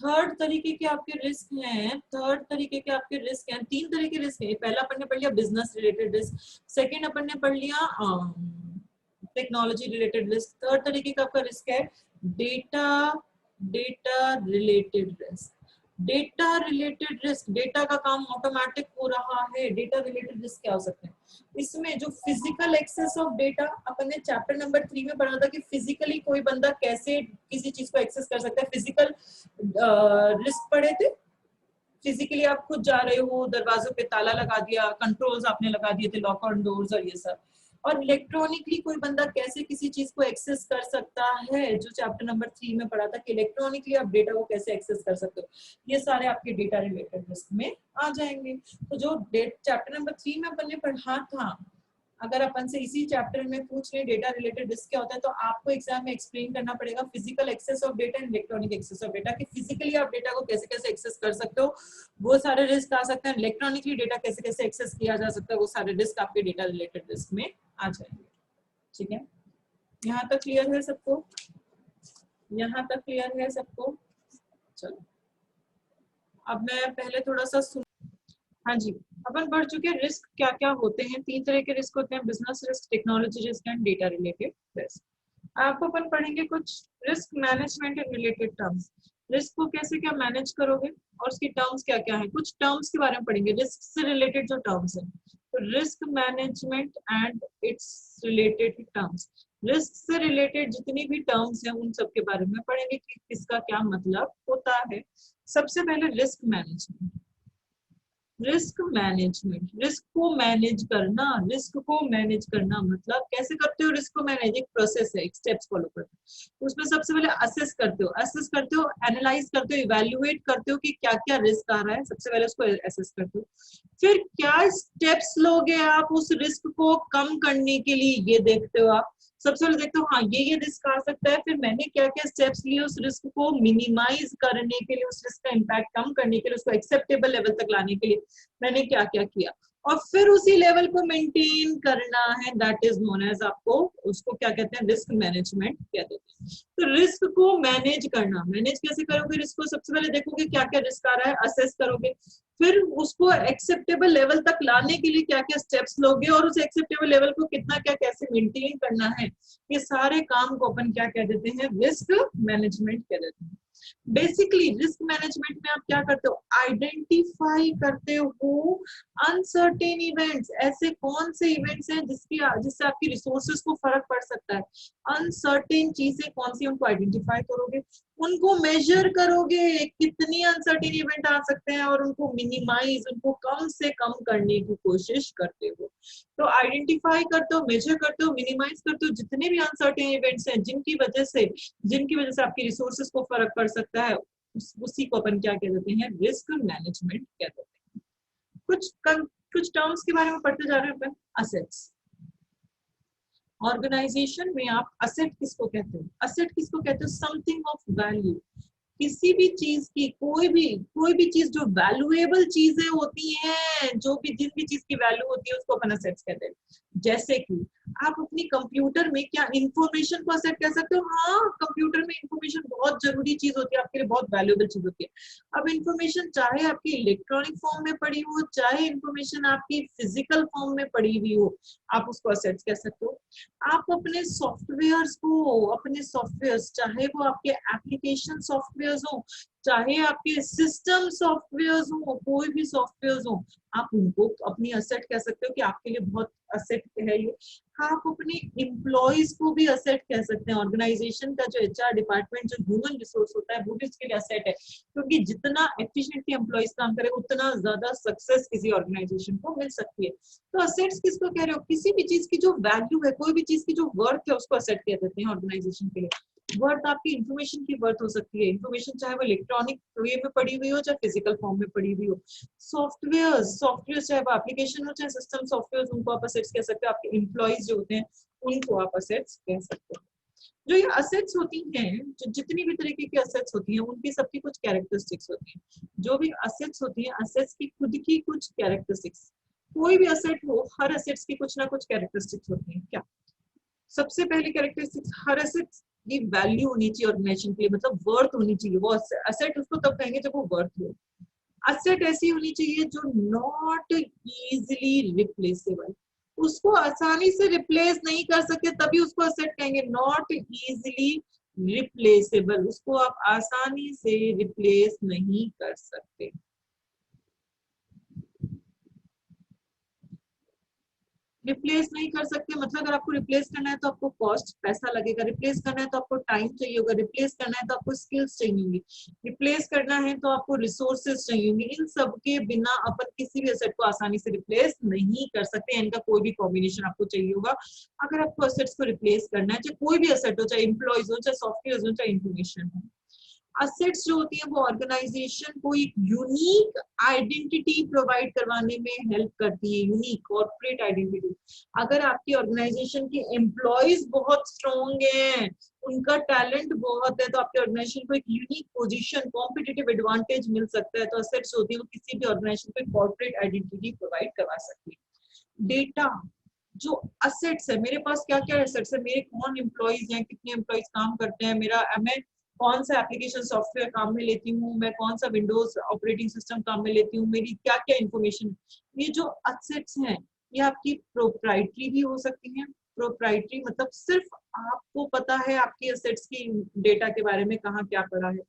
थर्ड तरीके के आपके रिस्क हैं, थर्ड तरीके के आपके रिस्क हैं, तीन तरह के रिस्क हैं। पहला अपन ने पढ़ लिया बिजनेस रिलेटेड रिस्क, सेकंड अपन ने पढ़ लिया टेक्नोलॉजी रिलेटेड रिस्क, थर्ड तरीके का आपका रिस्क है data related risk. Data related risk, data का काम ऑटोमेटिक हो रहा है, डेटा रिलेटेड रिस्क क्या हो सकते हैं इसमें? जो फिजिकल एक्सेस ऑफ डेटा, अपन ने चैप्टर नंबर 3 में पढ़ा था कि फिजिकली कोई बंदा कैसे किसी चीज को एक्सेस कर सकता है, फिजिकल रिस्क पढ़े थे। फिजिकली आप खुद जा रहे हो, दरवाजों पे ताला लगा दिया, कंट्रोल्स आपने लगा दिए थे, लॉक ऑन डोर्स और ये सब। और इलेक्ट्रॉनिकली कोई बंदा कैसे किसी चीज को एक्सेस कर सकता है, जो चैप्टर नंबर 3 में पढ़ा था कि इलेक्ट्रॉनिकली आप डेटा को कैसे एक्सेस कर सकते हो, ये सारे आपके डेटा रिलेटेड रिस्क में आ जाएंगे। तो जो चैप्टर नंबर 3 में अपन ने पढ़ा था, अगर अपन से इसी चैप्टर में पूछ ले डेटा रिलेटेड रिस्क क्या होता है, तो आपको एग्जाम में एक्सप्लेन करना पड़ेगा physical access of data and electronic access of data, कि फिजिकली आप डेटा को कैसे कैसे एक्सेस कर सकते हो, वो सारे रिस्क आ सकते हैं। इलेक्ट्रॉनिकली डेटा कैसे कैसे एक्सेस किया जा सकता है, वो सारे रिस्क आपके डेटा रिलेटेड रिस्क में आ जाएंगे। ठीक है, यहाँ तक क्लियर है सबको? यहाँ तक क्लियर है सबको? चलो अब मैं पहले थोड़ा सा हाँ जी, अपन बढ़ चुके हैं। रिस्क क्या क्या होते हैं? तीन तरह के रिस्क होते हैं, business risk, technology risk and data related risk. आपको अपन पढ़ेंगे कुछ risk management and related terms, risk को कैसे क्या मैनेज करोगे और उसकी टर्म्स क्या क्या है, कुछ टर्म्स के बारे में पढ़ेंगे रिस्क से रिलेटेड जो टर्म्स है। तो risk management and it's related terms, risk से रिलेटेड जितनी भी टर्म्स हैं उन सब के बारे में पढ़ेंगे कि किसका क्या मतलब होता है। सबसे पहले risk management. Risk management, risk को मैनेज करना, रिस्क को मैनेज करना मतलब कैसे करते हो रिस्क को मैनेज? एक प्रोसेस है, एक स्टेप्स फॉलो करते हो। उसमें सबसे पहले असेस करते हो, एनालाइज करते हो, इवैल्यूएट करते हो कि क्या क्या रिस्क आ रहा है, सबसे पहले उसको असेस करते हो। फिर क्या स्टेप्स लोगे आप उस रिस्क को कम करने के लिए, ये देखते हो आप। सबसे पहले देखते हो हाँ ये रिस्क आ सकता है, फिर मैंने क्या क्या स्टेप्स लिए उस रिस्क को मिनिमाइज करने के लिए, उस रिस्क का इम्पैक्ट कम करने के लिए, उसको एक्सेप्टेबल लेवल तक लाने के लिए मैंने क्या क्या किया, और फिर उसी लेवल को मेंटेन करना है। दैट इज नोन एज, आपको उसको क्या कहते हैं? रिस्क मैनेजमेंट कहते हैं। तो रिस्क को मैनेज करना, मैनेज कैसे करोगे रिस्क को? सबसे पहले देखोगे क्या क्या रिस्क आ रहा है, असेस करोगे, फिर उसको एक्सेप्टेबल लेवल तक लाने के लिए क्या क्या स्टेप्स लोगे, और उस एक्सेप्टेबल लेवल को कितना क्या कैसे मेंटेन करना है, ये सारे काम को अपन क्या कह देते हैं? रिस्क मैनेजमेंट कह देते हैं। बेसिकली रिस्क मैनेजमेंट में आप क्या करते हो? आइडेंटिफाई करते हो अनसर्टेन इवेंट्स, ऐसे कौन से इवेंट्स हैं जिससे आपकी रिसोर्सेज को फर्क पड़ सकता है, अनसर्टेन चीजें कौन सी, उनको आइडेंटिफाई करोगे, उनको मेजर करोगे कितनी अनसर्टेन इवेंट आ सकते हैं और उनको मिनिमाइज, उनको कम से कम करने की कोशिश करते हो। तो आइडेंटिफाई करते हो, मेजर करते हो, मिनिमाइज करते हो जितने भी अनसर्टेन इवेंट्स हैं जिनकी वजह से आपकी रिसोर्सेज को फर्क पड़ सकता है, उसी को अपन क्या कह देते हैं, रिस्क मैनेजमेंट कह देते हैं। कुछ टर्म्स के बारे में पढ़ते जा रहे हैं अपन। असेट्स, ऑर्गेनाइजेशन में आप असेट किसको कहते हो, असेट किसको कहते हो, समथिंग ऑफ वैल्यू, किसी भी चीज की, कोई भी चीज जो वैल्यूएबल चीजें होती हैं, जो भी जिस भी चीज की वैल्यू होती है उसको अपन असेट्स कहते हैं। जैसे कि आप अपनी कंप्यूटर में क्या इंफॉर्मेशन को असेट कह सकते हो, हाँ कंप्यूटर में इंफॉर्मेशन बहुत जरूरी चीज होती है, आपके लिए बहुत वैल्यूएबल चीज होती है। अब इंफॉर्मेशन चाहे आपकी इलेक्ट्रॉनिक फॉर्म में पड़ी हो, चाहे इंफॉर्मेशन आपकी फिजिकल फॉर्म में पड़ी हुई हो, आप उसको असेट्स कह सकते हो। आप अपने सॉफ्टवेयर्स चाहे वो आपके एप्लीकेशन सॉफ्टवेयर्स हो, चाहे आपके सिस्टम सॉफ्टवेयर्स हो, कोई भी सॉफ्टवेयर्स हो, आप उनको अपनी असेट कह सकते हो कि आपके लिए बहुत असेट है ये। आप अपने एम्प्लॉइज को भी असेट कह सकते हैं। ऑर्गेनाइजेशन का जो एचआर डिपार्टमेंट, जो ह्यूमन रिसोर्स होता है, वो भी उसके लिए असेट है, क्योंकि जितना एफिशिएंटली एम्प्लॉइज काम करे उतना ज्यादा सक्सेस किसी ऑर्गेनाइजेशन को मिल सकती है। तो असेट्स किसको कह रहे हो, किसी भी चीज की जो वैल्यू है, कोई भी चीज की जो वर्थ है, उसको असेट कह देते हैं ऑर्गेनाइजेशन के लिए। वर्थ आपकी इंफॉर्मेशन की वर्थ हो सकती है, इंफॉर्मेशन चाहे वो इलेक्ट्रॉनिक वे में पड़ी हुई हो, चाहे फिजिकल फॉर्म में पड़ी हुई हो। सॉफ्टवेयर चाहे वो एप्लीकेशन हो, चाहे सिस्टम सॉफ्टवेयर, उनको आप असेट्स कह सकते हो। आपके एम्प्लॉइज जो होते हैं उनको आप असेट्स कह सकते हो। जो ये असेट्स होती हैं, जो जितनी भी तरीके की असेट्स होती हैं, उनकी सबकी कुछ कैरेक्टरिस्टिक्स होती हैं। जो भी असेट्स होती हैं, असेट्स की खुद की कुछ कैरेक्टरिस्टिक्स, कोई भी असेट हो, हर असेट्स की कुछ ना कुछ कैरेक्टरिस्टिक्स होती हैं। क्या सबसे पहली कैरेक्टरिस्टिक्स, हर असेट की वैल्यू होनी चाहिए ऑर्गेनाइजेशन के लिए, मतलब वर्थ होनी चाहिए। वो असेट उसको तब कहेंगे जब वो वर्थ हो। असेट ऐसी होनी चाहिए जो नॉट इजीली रिप्लेसेबल, उसको आसानी से रिप्लेस नहीं कर सकते, तभी उसको असेट कहेंगे। नॉट इजीली रिप्लेसेबल, उसको आप आसानी से रिप्लेस नहीं कर सकते। रिप्लेस नहीं कर सकते मतलब अगर आपको रिप्लेस करना है तो आपको कॉस्ट, पैसा लगेगा, रिप्लेस करना है तो आपको टाइम चाहिए होगा, रिप्लेस करना है तो आपको स्किल्स चाहिए होंगी, रिप्लेस करना है तो आपको रिसोर्सेज चाहिए होंगे। इन सब के बिना अपन किसी भी एसेट को आसानी से रिप्लेस नहीं कर सकते। इनका कोई भी कॉम्बिनेशन आपको चाहिए होगा अगर आपको एसेट्स को रिप्लेस करना है, चाहे कोई भी एसेट हो, चाहे एम्प्लॉइज हो, चाहे सॉफ्टवेयर हो, चाहे इंफॉर्मेशन हो। असेट्स जो होती है वो ऑर्गेनाइजेशन को एक यूनिक आइडेंटिटी प्रोवाइड करवाने में हेल्प करती है, यूनिक कॉर्पोरेट आइडेंटिटी। अगर आपकी ऑर्गेनाइजेशन के एम्प्लॉइज बहुत स्ट्रॉन्ग हैं, उनका टैलेंट बहुत है, तो आपके ऑर्गेनाइजेशन को एक यूनिक पोजीशन, कॉम्पिटिटिव एडवांटेज मिल सकता है। तो असेट्स होती है वो किसी भी ऑर्गेनाइजेशन को कॉर्पोरेट आइडेंटिटी प्रोवाइड करवा सकती है। डेटा, जो असेट्स है, मेरे पास क्या क्या असेट्स है, मेरे कौन एम्प्लॉइज हैं, कितने एम्प्लॉइज काम करते हैं, मैं कौन सा एप्लीकेशन सॉफ्टवेयर काम में लेती हूँ, मैं कौन सा विंडोज ऑपरेटिंग सिस्टम काम में लेती हूँ, मेरी क्या क्या इन्फॉर्मेशन। ये जो असेट्स हैं ये आपकी प्रोप्राइटरी भी हो सकती हैं। प्रोप्राइटरी मतलब सिर्फ आपको पता है आपकी एसेट्स की डेटा के बारे में, कहाँ क्या पड़ा है।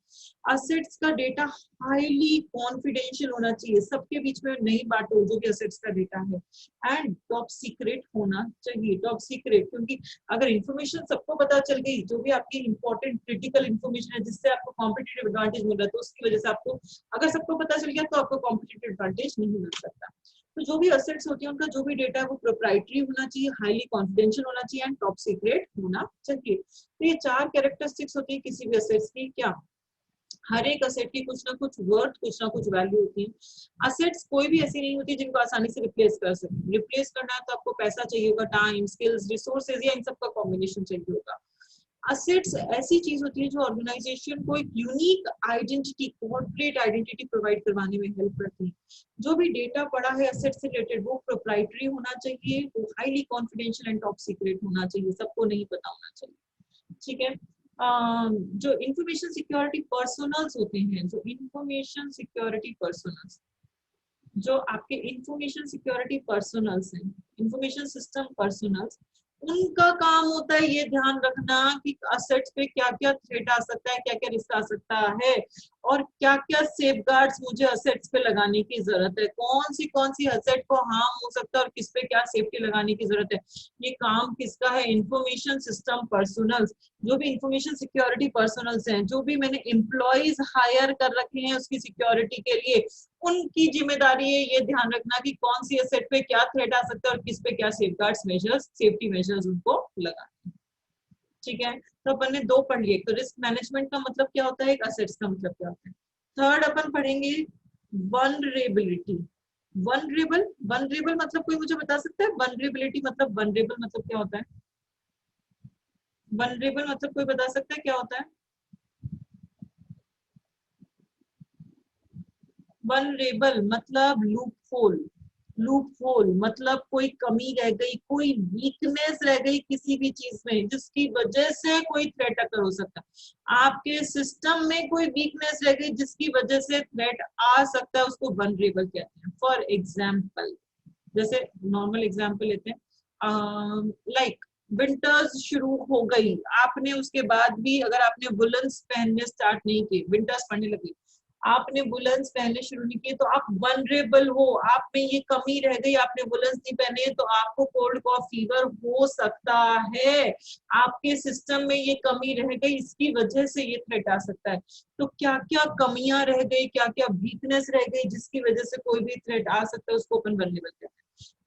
असेट्स का डेटा हाईली कॉन्फिडेंशियल होना चाहिए, सबके बीच में नहीं बांटो जो भी असेट्स का डेटा है, एंड टॉप सीक्रेट होना चाहिए। टॉप सीक्रेट, क्योंकि अगर इंफॉर्मेशन सबको पता चल गई, जो भी आपकी इंपॉर्टेंट क्रिटिकल इंफॉर्मेशन है जिससे आपको कॉम्पिटिटिव एडवांटेज मिल रहा है, तो उसकी वजह से आपको, अगर सबको पता चल गया तो आपको कॉम्पिटिटिव एडवांटेज नहीं मिल सकता। तो जो भी असेट्स होती है उनका जो भी डेटा है वो प्रोप्राइटरी होना चाहिए, हाईली कॉन्फिडेंशियल होना चाहिए, एंड टॉप सीक्रेट होना चाहिए। तो ये 4 कैरेक्टरिस्टिक्स होती है किसी भी असेट्स की। क्या हर एक असेट की कुछ ना कुछ वर्थ, कुछ ना कुछ वैल्यू होती है। असेट्स कोई भी ऐसी नहीं होती जिनको आसानी से रिप्लेस कर सके। रिप्लेस करना है तो आपको पैसा चाहिए होगा, टाइम, स्किल्स, रिसोर्सेज, या इन सब का कॉम्बिनेशन चाहिए होगा। असेट्स ऐसी चीज होती है जो ऑर्गेनाइजेशन को एक unique identity, corporate identity provide करवाने में हेल्प करती है। जो भी डेटा पड़ा है असेट से रिलेटेड वो प्रोप्राइटरी होना चाहिए, वो highly confidential and top secret होना चाहिए, सबको नहीं पता होना चाहिए। ठीक है। जो इंफॉर्मेशन सिक्योरिटी पर्सनल्स होते हैं, जो इंफॉर्मेशन सिक्योरिटी पर्सनल्स, जो आपके इंफॉर्मेशन सिक्योरिटी पर्सनल्स हैं, इंफॉर्मेशन सिस्टम पर्सनल्स, उनका काम होता है ये ध्यान रखना कि असेट्स पे क्या क्या थ्रेट आ सकता है, क्या क्या रिस्क आ सकता है। और क्या क्या सेफगार्ड्स मुझे असेट्स पे लगाने की जरूरत है, कौन सी असेट को हार्म हो सकता है और किस पे क्या सेफ्टी लगाने की जरूरत है। ये काम किसका है, इंफॉर्मेशन सिस्टम पर्सनल, जो भी इंफॉर्मेशन सिक्योरिटी पर्सनल्स हैं, जो भी मैंने एम्प्लॉयज हायर कर रखे हैं उसकी सिक्योरिटी के लिए, उनकी जिम्मेदारी है ये ध्यान रखना कि कौन सी एसेट पे क्या थ्रेट आ सकता है और किस पे क्या सेफगार्ड्स मेजर्स, सेफ्टी मेजर्स उनको लगाने। ठीक है, तो अपन ने दो पढ़ लिए, तो रिस्क मैनेजमेंट का मतलब क्या होता है, एक असेट्स का मतलब क्या होता है। थर्ड अपन पढ़ेंगे वनरेबिलिटी। वनरेबल, वनरेबल मतलब कोई मुझे बता सकता है, वनरेबिलिटी मतलब, वनरेबल मतलब क्या होता है, वनरेबल मतलब कोई बता सकता है क्या होता है। वनरेबल मतलब लूप होल, लूप होल मतलब कोई कमी रह गई, कोई वीकनेस रह गई किसी भी चीज में जिसकी वजह से कोई थ्रेट अकर हो सकता है, आपके सिस्टम में कोई वीकनेस रह गई जिसकी वजह से थ्रेट आ सकता है, उसको वनरेबल कहते हैं। फॉर एग्जाम्पल, जैसे नॉर्मल एग्जाम्पल लेते हैं, लाइक विंटर्स शुरू हो गई, आपने उसके बाद भी अगर आपने वुलन्स पहनने स्टार्ट नहीं किए, विंटर्स पड़ने लगी, आपने वुलन्स पहनने शुरू नहीं किए, तो आप वनरेबल हो, आप में ये कमी रह गई, आपने वुलन्स नहीं पहने तो आपको कोल्ड कॉफ फीवर हो सकता है, आपके सिस्टम में ये कमी रह गई, इसकी वजह से ये थ्रेट आ सकता है। तो क्या क्या कमियां रह गई, क्या क्या वीकनेस रह गई जिसकी वजह से कोई भी थ्रेट आ सकता है, उसको अपन वनरेबल कहते हैं।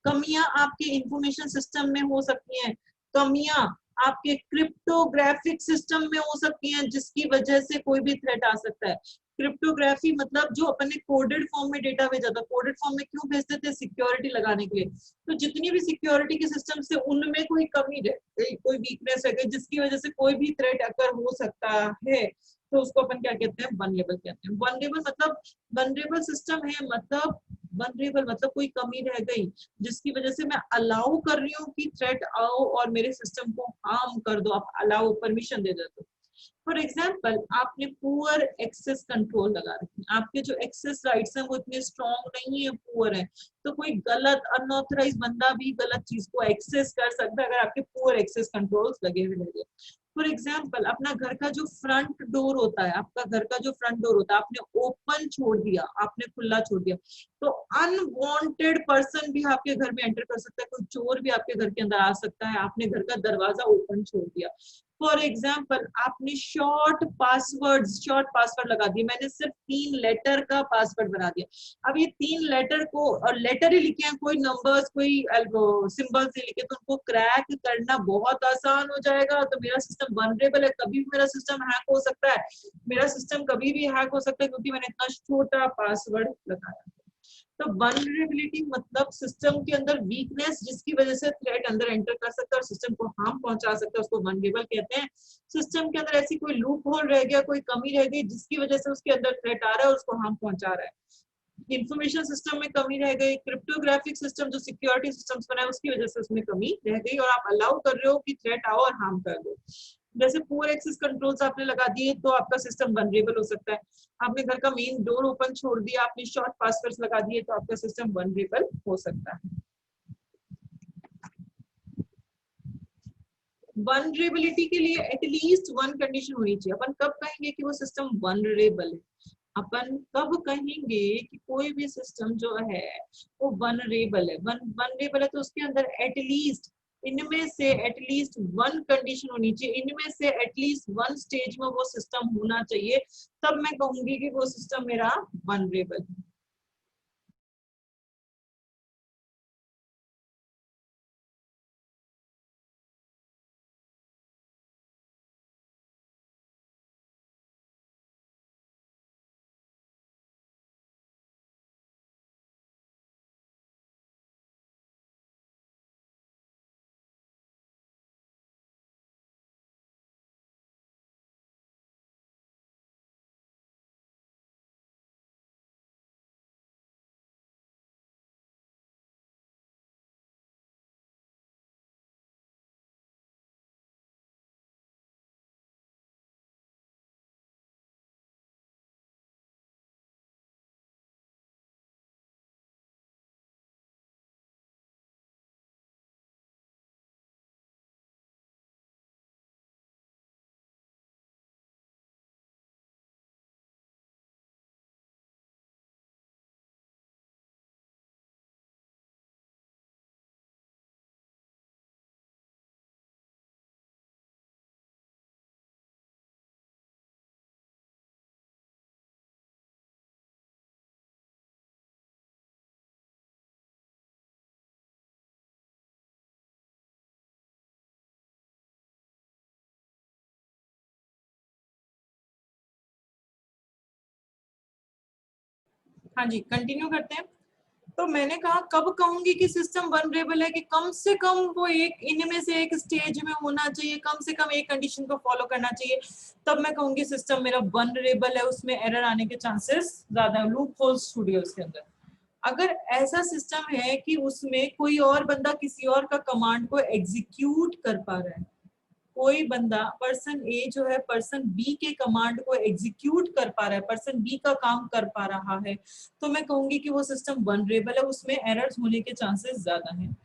कमियां आपके इंफॉर्मेशन सिस्टम में हो सकती हैं, कमियां आपके क्रिप्टोग्राफिक सिस्टम में हो सकती हैं जिसकी वजह से कोई भी थ्रेट आ सकता है। क्रिप्टोग्राफी मतलब जो अपन ने कोडेड फॉर्म में डेटा भेजा था, कोडेड फॉर्म में क्यों भेजते थे, सिक्योरिटी लगाने के लिए। तो जितनी भी सिक्योरिटी के सिस्टम से उनमें कोई कमी रह गई, कोई वीकनेस रह गई जिसकी वजह से कोई भी थ्रेट अगर हो सकता है, तो उसको अपन क्या कहते हैं, वनरेबल कहते हैं। वनरेबल मतलब, वनरेबल सिस्टम है मतलब, वनरेबल मतलब कोई कमी रह गई जिसकी वजह से मैं अलाउ कर रही हूँ कि थ्रेट आओ और मेरे सिस्टम को हार्म कर दो, आप अलाउ परमिशन दे देते हो। फॉर एग्जाम्पल, आपने पुअर एक्सेस कंट्रोल लगा रखे हैं, आपके जो एक्सेस राइट्स हैं वो इतने स्ट्रॉन्ग नहीं है, पुअर है, तो कोई गलत अनऑथराइज बंदा भी गलत चीज को एक्सेस कर सकता है अगर आपके पुअर एक्सेस कंट्रोल्स लगे हुए लगे। फॉर एग्जाम्पल, अपना घर का जो फ्रंट डोर होता है, आपका घर का जो फ्रंट डोर होता है, आपने ओपन छोड़ दिया, आपने खुला छोड़ दिया, तो अनवांटेड पर्सन भी आपके घर में एंटर कर सकता है, कोई चोर भी आपके घर के अंदर आ सकता है, आपने घर का दरवाजा ओपन छोड़ दिया। फॉर एग्जाम्पल, आपने शॉर्ट पासवर्ड लगा दिया, मैंने सिर्फ 3 लेटर का पासवर्ड बना दिया, अब ये 3 लेटर को, और लेटर ही लिखे हैं, कोई नंबर्स कोई सिंबल्स नहीं लिखे, तो उनको क्रैक करना बहुत आसान हो जाएगा, तो मेरा सिस्टम वनरेबल है, कभी भी मेरा सिस्टम हैक हो सकता है, मेरा सिस्टम कभी भी हैक हो सकता है क्योंकि मैंने इतना छोटा पासवर्ड लगाया। तो वनरेबिलिटी मतलब सिस्टम के अंदर वीकनेस जिसकी वजह से थ्रेट अंदर एंटर कर सकता है और सिस्टम को हार्म पहुंचा सकता है, उसको वनरेबल कहते हैं। सिस्टम के अंदर ऐसी कोई लूप होल रह गया, कोई कमी रह गई जिसकी वजह से उसके अंदर थ्रेट आ रहा है और उसको हार्म पहुंचा रहा है। इंफॉर्मेशन सिस्टम में कमी रह गई, क्रिप्टोग्राफिक सिस्टम जो सिक्योरिटी सिस्टम्स बनाए उसकी वजह से उसमें कमी रह गई और आप अलाउ कर रहे हो कि थ्रेट आओ और हार्म कर दो। जैसे पुअर एक्सेस कंट्रोल्स आपने लगा दिए तो आपका सिस्टम वनरेबल हो सकता है। आपने घर का मेन डोर ओपन छोड़ दिया, आपने शॉर्ट पासवर्ड्स लगा दिए तो आपका सिस्टम वनरेबल हो सकता है। वनरेबिलिटी के लिए एटलीस्ट वन कंडीशन होनी चाहिए। अपन कब कहेंगे कि वो सिस्टम वनरेबल है, अपन कब कहेंगे कि कोई भी सिस्टम जो है वो वनरेबल है, वनरेबल है तो उसके अंदर एटलीस्ट, इनमें से एटलीस्ट वन कंडीशन होनी चाहिए, इनमें से एटलीस्ट वन स्टेज में वो सिस्टम होना चाहिए, तब मैं कहूंगी कि वो सिस्टम मेरा वनरेबल है। हाँ जी, कंटिन्यू करते हैं। तो मैंने कहा कब कहूंगी कि सिस्टम वनरेबल है, कि कम से कम वो एक इनमें से एक स्टेज में होना चाहिए, कम से कम एक कंडीशन को फॉलो करना चाहिए, तब मैं कहूंगी सिस्टम मेरा वनरेबल है, उसमें एरर आने के चांसेस ज्यादा है, लूप होल्स छूट गए उसके अंदर। अगर ऐसा सिस्टम है कि उसमें कोई और बंदा किसी और का कमांड को एग्जीक्यूट कर पा रहा है, कोई बंदा पर्सन ए जो है पर्सन बी के कमांड को एग्जीक्यूट कर पा रहा है, पर्सन बी का काम कर पा रहा है, तो मैं कहूंगी कि वो सिस्टम वनरेबल है, उसमें एरर्स होने के चांसेस ज्यादा हैं।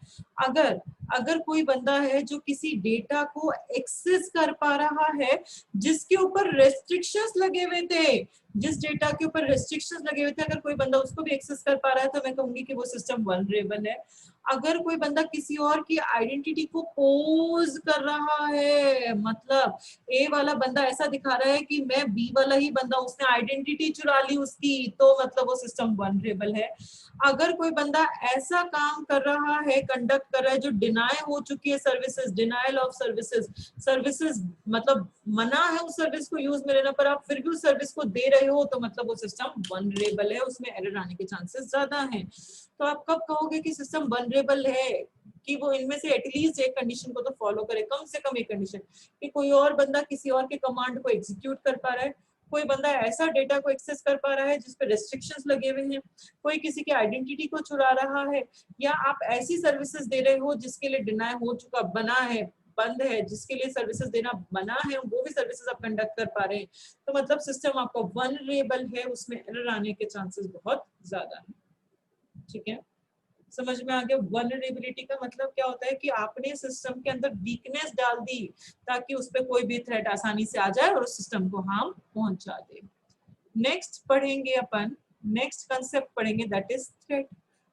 अगर अगर कोई बंदा है जो किसी डेटा को एक्सेस कर पा रहा है जिसके ऊपर रेस्ट्रिक्शंस लगे हुए थे, जिस डेटा के ऊपर रेस्ट्रिक्शंस लगे हुए थे, अगर कोई बंदा उसको भी एक्सेस कर पा रहा है, तो मैं कहूंगी कि वो सिस्टम वनरेबल है। अगर कोई बंदा किसी और की आइडेंटिटी को पोज कर रहा है, मतलब ए वाला बंदा ऐसा दिखा रहा है कि मैं बी वाला ही बंदा, उसने आइडेंटिटी चुरा ली उसकी, तो मतलब वो सिस्टम वनरेबल है। अगर कोई बंदा ऐसा काम कर रहा है, कंडक्ट कर रहा है जो डिनाई हो चुकी है services, denial of services, services मतलब मना है उस सर्विस को यूज में लेना पर आप फिर भी उस सर्विस को दे रहे हो, तो मतलब वो सिस्टम वनरेबल है, उसमें एरर आने के चांसेस ज्यादा हैं। तो आप कब कहोगे कि सिस्टम वनरेबल है? कि वो इनमें से एटलीस्ट एक कंडीशन को तो फॉलो करे, कम से कम एक कंडीशन, कि कोई और बंदा किसी और के कमांड को एग्जीक्यूट कर पा रहा है, कोई बंदा ऐसा डेटा को एक्सेस कर पा रहा है जिसपे रेस्ट्रिक्शंस लगे हुए हैं, कोई किसी की आइडेंटिटी को चुरा रहा है, या आप ऐसी सर्विसेज दे रहे हो जिसके लिए डिनाई हो चुका, बना है, बंद है, जिसके लिए सर्विसेज देना बना है, वो भी सर्विसेज आप कंडक्ट कर पा रहे हैं, तो मतलब सिस्टम आपका वनरेबल है, उसमें एरर आने के चांसेस बहुत ज्यादा है। ठीक है, समझ में आ गया? वल्नरेबिलिटी का मतलब क्या होता है कि आपने सिस्टम के अंदर वीकनेस डाल दी ताकि उस पर कोई भी थ्रेट आसानी से आ जाए और उस सिस्टम को हार्म पहुंचा दे। नेक्स्ट पढ़ेंगे अपन, नेक्स्ट कंसेप्ट पढ़ेंगे दैट इज थ्रेट।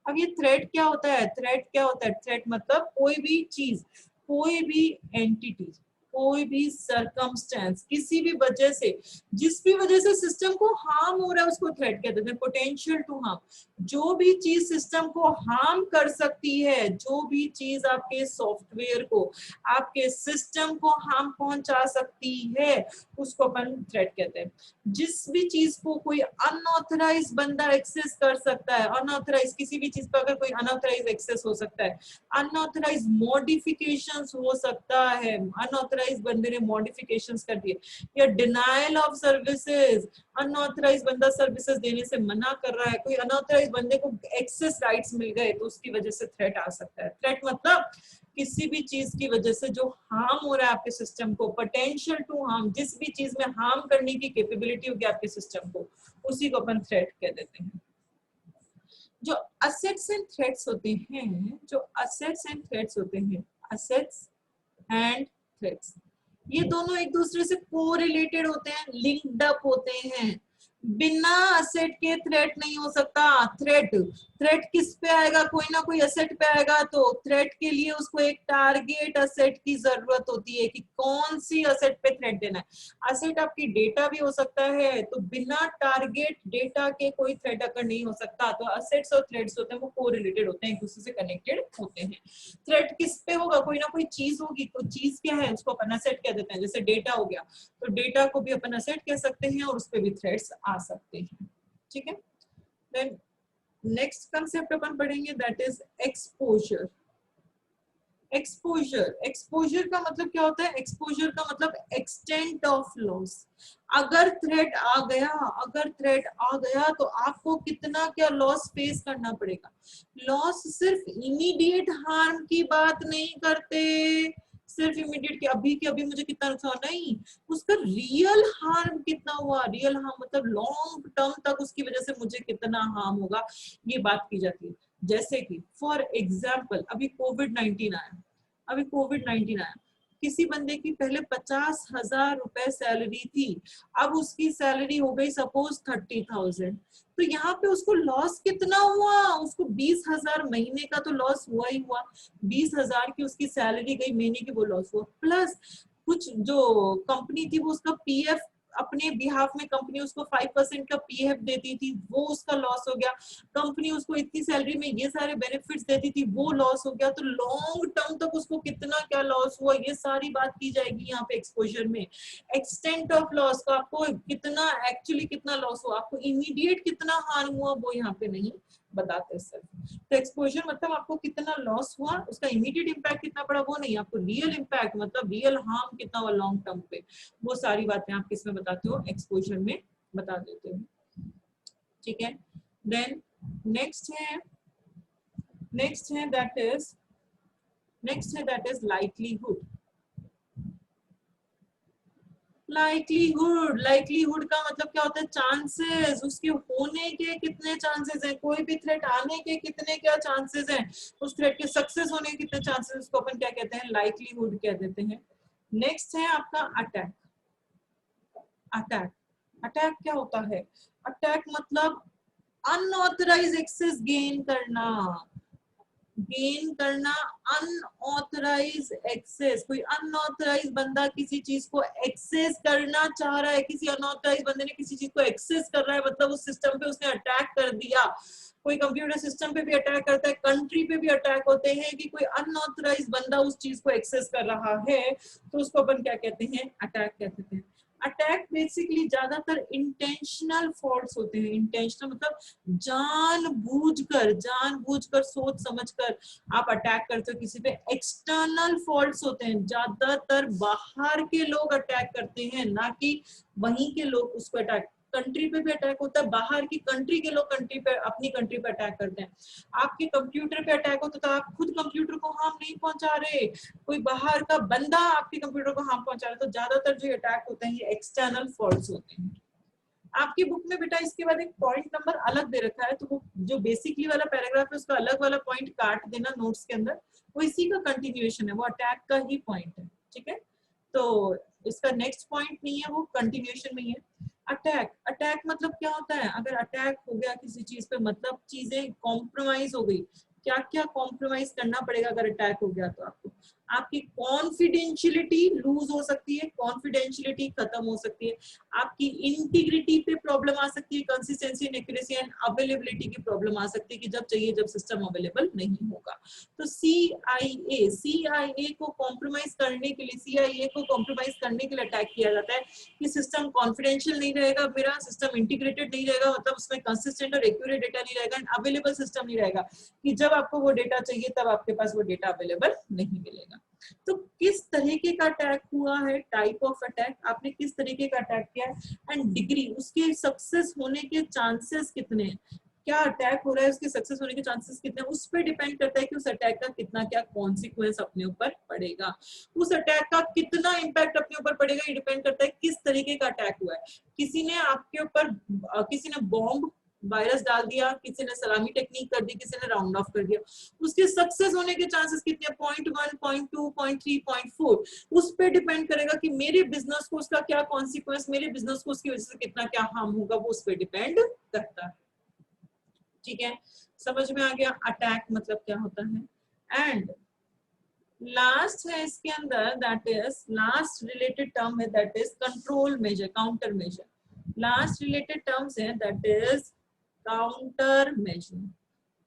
अब ये थ्रेट क्या होता है? थ्रेट क्या होता है? थ्रेट मतलब कोई भी चीज, कोई भी एंटिटी, कोई भी सरकमस्टेंस, किसी भी वजह से, जिस भी वजह से सिस्टम को हार्म हो रहा है उसको थ्रेट कहते हैं, पोटेंशियल टू हार्म। जो भी चीज सिस्टम को हार्म कर सकती है, जो भी चीज आपके सॉफ्टवेयर को, आपके सिस्टम को हार्म पहुंचा सकती है, उसको अपन थ्रेट कहते हैं। जिस भी चीज को कोई अनऑथराइज बंदा एक्सेस कर सकता है, अनऑथराइज किसी भी चीज पर अगर कोई अनऑथराइज एक्सेस हो सकता है, अनऑथराइज मॉडिफिकेशंस हो सकता है, अनऑथराइज बंदे ने मॉडिफिकेशंस कर दिए, या डिनायल ऑफ सर्विसेज, अनऑथराइज बंदा सर्विसेज देने से मना कर रहा है, कोई अनऑथराइज बंदे को एक्सेस राइट्स मिल गए, तो उसकी वजह से थ्रेट आ सकता है। थ्रेट मतलब किसी भी चीज की वजह से जो हार्म हो रहा है आपके सिस्टम को, पोटेंशियल टू हार्म, जिस भी चीज में हार्म करने की कैपेबिलिटी होगी आपके सिस्टम को, उसी को अपन थ्रेट कह देते हैं। जो असेट्स एंड थ्रेट्स होते हैं, जो असेट्स एंड थ्रेट्स होते हैं, असेट्स एंड थ्रेट्स, ये दोनों एक दूसरे से कोरिलेटेड होते हैं, लिंक्ड अप होते हैं। बिना असेट के थ्रेट नहीं हो सकता। थ्रेट, थ्रेट किस पे आएगा? कोई ना कोई असेट पे आएगा, तो थ्रेट के लिए उसको एक टारगेट असेट की जरूरत होती है कि कौन सी असेट पे थ्रेट देना है। असेट आपकी डेटा भी हो सकता है, तो बिना टारगेट डेटा के कोई थ्रेट अगर नहीं हो सकता। तो असेट्स और थ्रेट्स होते हैं वो कोरिलेटेड होते हैं, एक दूसरे से कनेक्टेड होते हैं। थ्रेट किस पे होगा? कोई ना कोई चीज होगी, तो चीज क्या है उसको अपन असेट कह देते हैं। जैसे डेटा हो गया, तो डेटा को भी अपन असेट कह सकते हैं और उस पे भी थ्रेड्स आ सकते हैं। ठीक है, देन नेक्स्ट कंसेप्ट अपन पढ़ेंगे that is exposure. Exposure, exposure का मतलब क्या होता है? एक्सपोजर का मतलब एक्सटेंट ऑफ लॉस। अगर थ्रेट आ गया, अगर थ्रेट आ गया तो आपको कितना क्या लॉस फेस करना पड़ेगा। लॉस सिर्फ इमीडिएट हार्म की बात नहीं करते, सिर्फ इमीडिएट की अभी मुझे कितना नुकसान, नहीं, उसका रियल हार्म कितना हुआ। रियल हार्म मतलब लॉन्ग टर्म तक उसकी वजह से मुझे कितना हार्म होगा, ये बात की जाती है। जैसे कि फॉर एग्जाम्पल अभी कोविड-19 आया, अभी कोविड-19 आया, किसी बंदे की पहले 50,000 रुपए सैलरी थी, अब उसकी सैलरी हो गई सपोज 30,000, तो यहाँ पे उसको लॉस कितना हुआ? उसको 20,000 महीने का तो लॉस हुआ ही हुआ। 20,000 की उसकी सैलरी गई, महीने की वो लॉस हुआ, प्लस कुछ जो कंपनी थी वो उसका पीएफ अपने बिहाफ में, कंपनी उसको 5% का पीएफ देती थी, वो उसका लॉस हो गया। कंपनी उसको इतनी सैलरी में ये सारे बेनिफिट्स देती थी, वो लॉस हो गया, तो लॉन्ग टर्म तक उसको कितना क्या लॉस हुआ, ये सारी बात की जाएगी यहाँ पे एक्सपोजर में। एक्सटेंट ऑफ लॉस का, आपको कितना एक्चुअली कितना लॉस हुआ, आपको इमीडिएट कितना हार्म हुआ, वो यहाँ पे नहीं बताते सर। तो एक्सपोजर मतलब आपको कितना लॉस हुआ, उसका इमीडिएट इम्पैक्ट कितना पड़ा वो नहीं, आपको रियल इम्पैक्ट मतलब रियल हार्म कितना हुआ लॉन्ग टर्म पे, वो सारी बातें आप किसमें बताते हो, एक्सपोजर में बता देते हो। ठीक है, देन नेक्स्ट है दैट इज लाइक्लीहुड। लाइक्लीहुड का मतलब क्या होता है, चांसेस, उसके होने के कितने चांसेस हैं, कोई भी थ्रेट आने के कितने क्या चांसेस हैं, उस थ्रेट के सक्सेस होने के कितने चांसेस, उसको अपन क्या कहते हैं, लाइक्लीहुड कह देते हैं। नेक्स्ट है आपका अटैक। अटैक क्या होता है, अटैक मतलब अनऑथराइज एक्सेस गेन करना, अनऑथराइज एक्सेस, कोई अनऑथराइज बंदा किसी चीज को एक्सेस करना चाह रहा है, किसी अनऑथराइज बंदे ने किसी चीज को एक्सेस कर रहा है, मतलब उस सिस्टम पे उसने अटैक कर दिया। कोई कंप्यूटर सिस्टम पे भी अटैक करता है, कंट्री पे भी अटैक होते हैं कि कोई अनऑथराइज बंदा उस चीज को एक्सेस कर रहा है, तो उसको अपन क्या कहते हैं, अटैक कहते हैं। अटैक बेसिकली ज्यादातर इंटेंशनल फॉल्ट्स होते हैं, इंटेंशनल मतलब जानबूझकर सोच समझकर आप अटैक करते हो किसी पे। एक्सटर्नल फॉल्ट्स होते हैं, ज्यादातर बाहर के लोग अटैक करते हैं, ना कि वहीं के लोग उसको अटैक। कंट्री पे भी अटैक होता है, बाहर की कंट्री के लोग कंट्री पे, अपनी कंट्री पे अटैक करते हैं। आपके कंप्यूटर पे अटैक होता है तो आप खुद कंप्यूटर को हार्म नहीं पहुंचा रहे, कोई बाहर का बंदा आपके कंप्यूटर को हार्म पहुंचा रहा है। तो ज्यादातर जो अटैक होते हैं ये एक्सटर्नल फॉल्ट्स होते हैं। आपकी बुक में बेटा इसके बाद एक पॉइंट नंबर अलग दे रखा है, तो वो जो बेसिकली वाला पैराग्राफ है उसका अलग वाला पॉइंट काट देना नोट्स के अंदर, वो इसी का कंटिन्यूएशन है, वो अटैक का ही पॉइंट है। ठीक है, तो इसका नेक्स्ट पॉइंट नहीं है, वो कंटिन्यूएशन में ही है। अटैक मतलब क्या होता है, अगर अटैक हो गया किसी चीज पे मतलब चीजें कॉम्प्रोमाइज हो गई। क्या क्या कॉम्प्रोमाइज करना पड़ेगा अगर अटैक हो गया, तो आपको आपकी कॉन्फिडेंशियलिटी लूज हो सकती है, कॉन्फिडेंशियलिटी खत्म हो सकती है, आपकी इंटीग्रिटी पे प्रॉब्लम आ सकती है, consistency and accuracy and availability की प्रॉब्लम आ सकती है कि जब चाहिए जब सिस्टम अवेलेबल नहीं होगा। तो सीआईए को कॉम्प्रोमाइज करने के लिए, सीआईए को कॉम्प्रोमाइज करने के लिए अटैक किया जाता है कि सिस्टम कॉन्फिडेंशियल नहीं रहेगा, मेरा सिस्टम इंटीग्रेटेड नहीं रहेगा, मतलब उसमें कंसिस्टेंट और एक्यूरेट डेटा नहीं रहेगा, एंड अवेलेबल सिस्टम नहीं रहेगा कि जब आपको वो डेटा चाहिए तब आपके पास वो डेटा अवेलेबल नहीं मिलेगा। तो किस तरीके का अटैक हुआ है, टाइप ऑफ अटैक, आपने किस तरीके का अटैक किया है, एंड डिग्री, उसके सक्सेस होने के चांसेस कितने हैं, क्या अटैक हो रहा है उसके सक्सेस होने के चांसेस कितने हैं, उस पर डिपेंड करता है कि उस अटैक का कितना क्या कॉन्सिक्वेंस अपने ऊपर पड़ेगा, उस अटैक का कितना इम्पैक्ट अपने ऊपर पड़ेगा, ये डिपेंड करता है किस तरीके का अटैक हुआ है। किसी ने आपके ऊपर किसी ने बॉम्ब वायरस डाल दिया, किसी ने सलामी टेक्निक कर दी, किसी ने राउंड ऑफ कर दिया, उसके सक्सेस होने के चांसेस कितने, 0.1, 0.2, 0.3, 0.4, उस पे डिपेंड करेगा कि मेरे बिजनेस को उसका क्या कॉन्सिक्वेंस, मेरे बिजनेस को उसकी वजह से कितना क्या हार्म होगा, वो उस पे डिपेंड करता है। ठीक है, समझ में आ गया अटैक मतलब क्या होता है। एंड लास्ट है इसके अंदर, that is last related term है, that is control measure, counter measure. Last related terms है that is counter measure.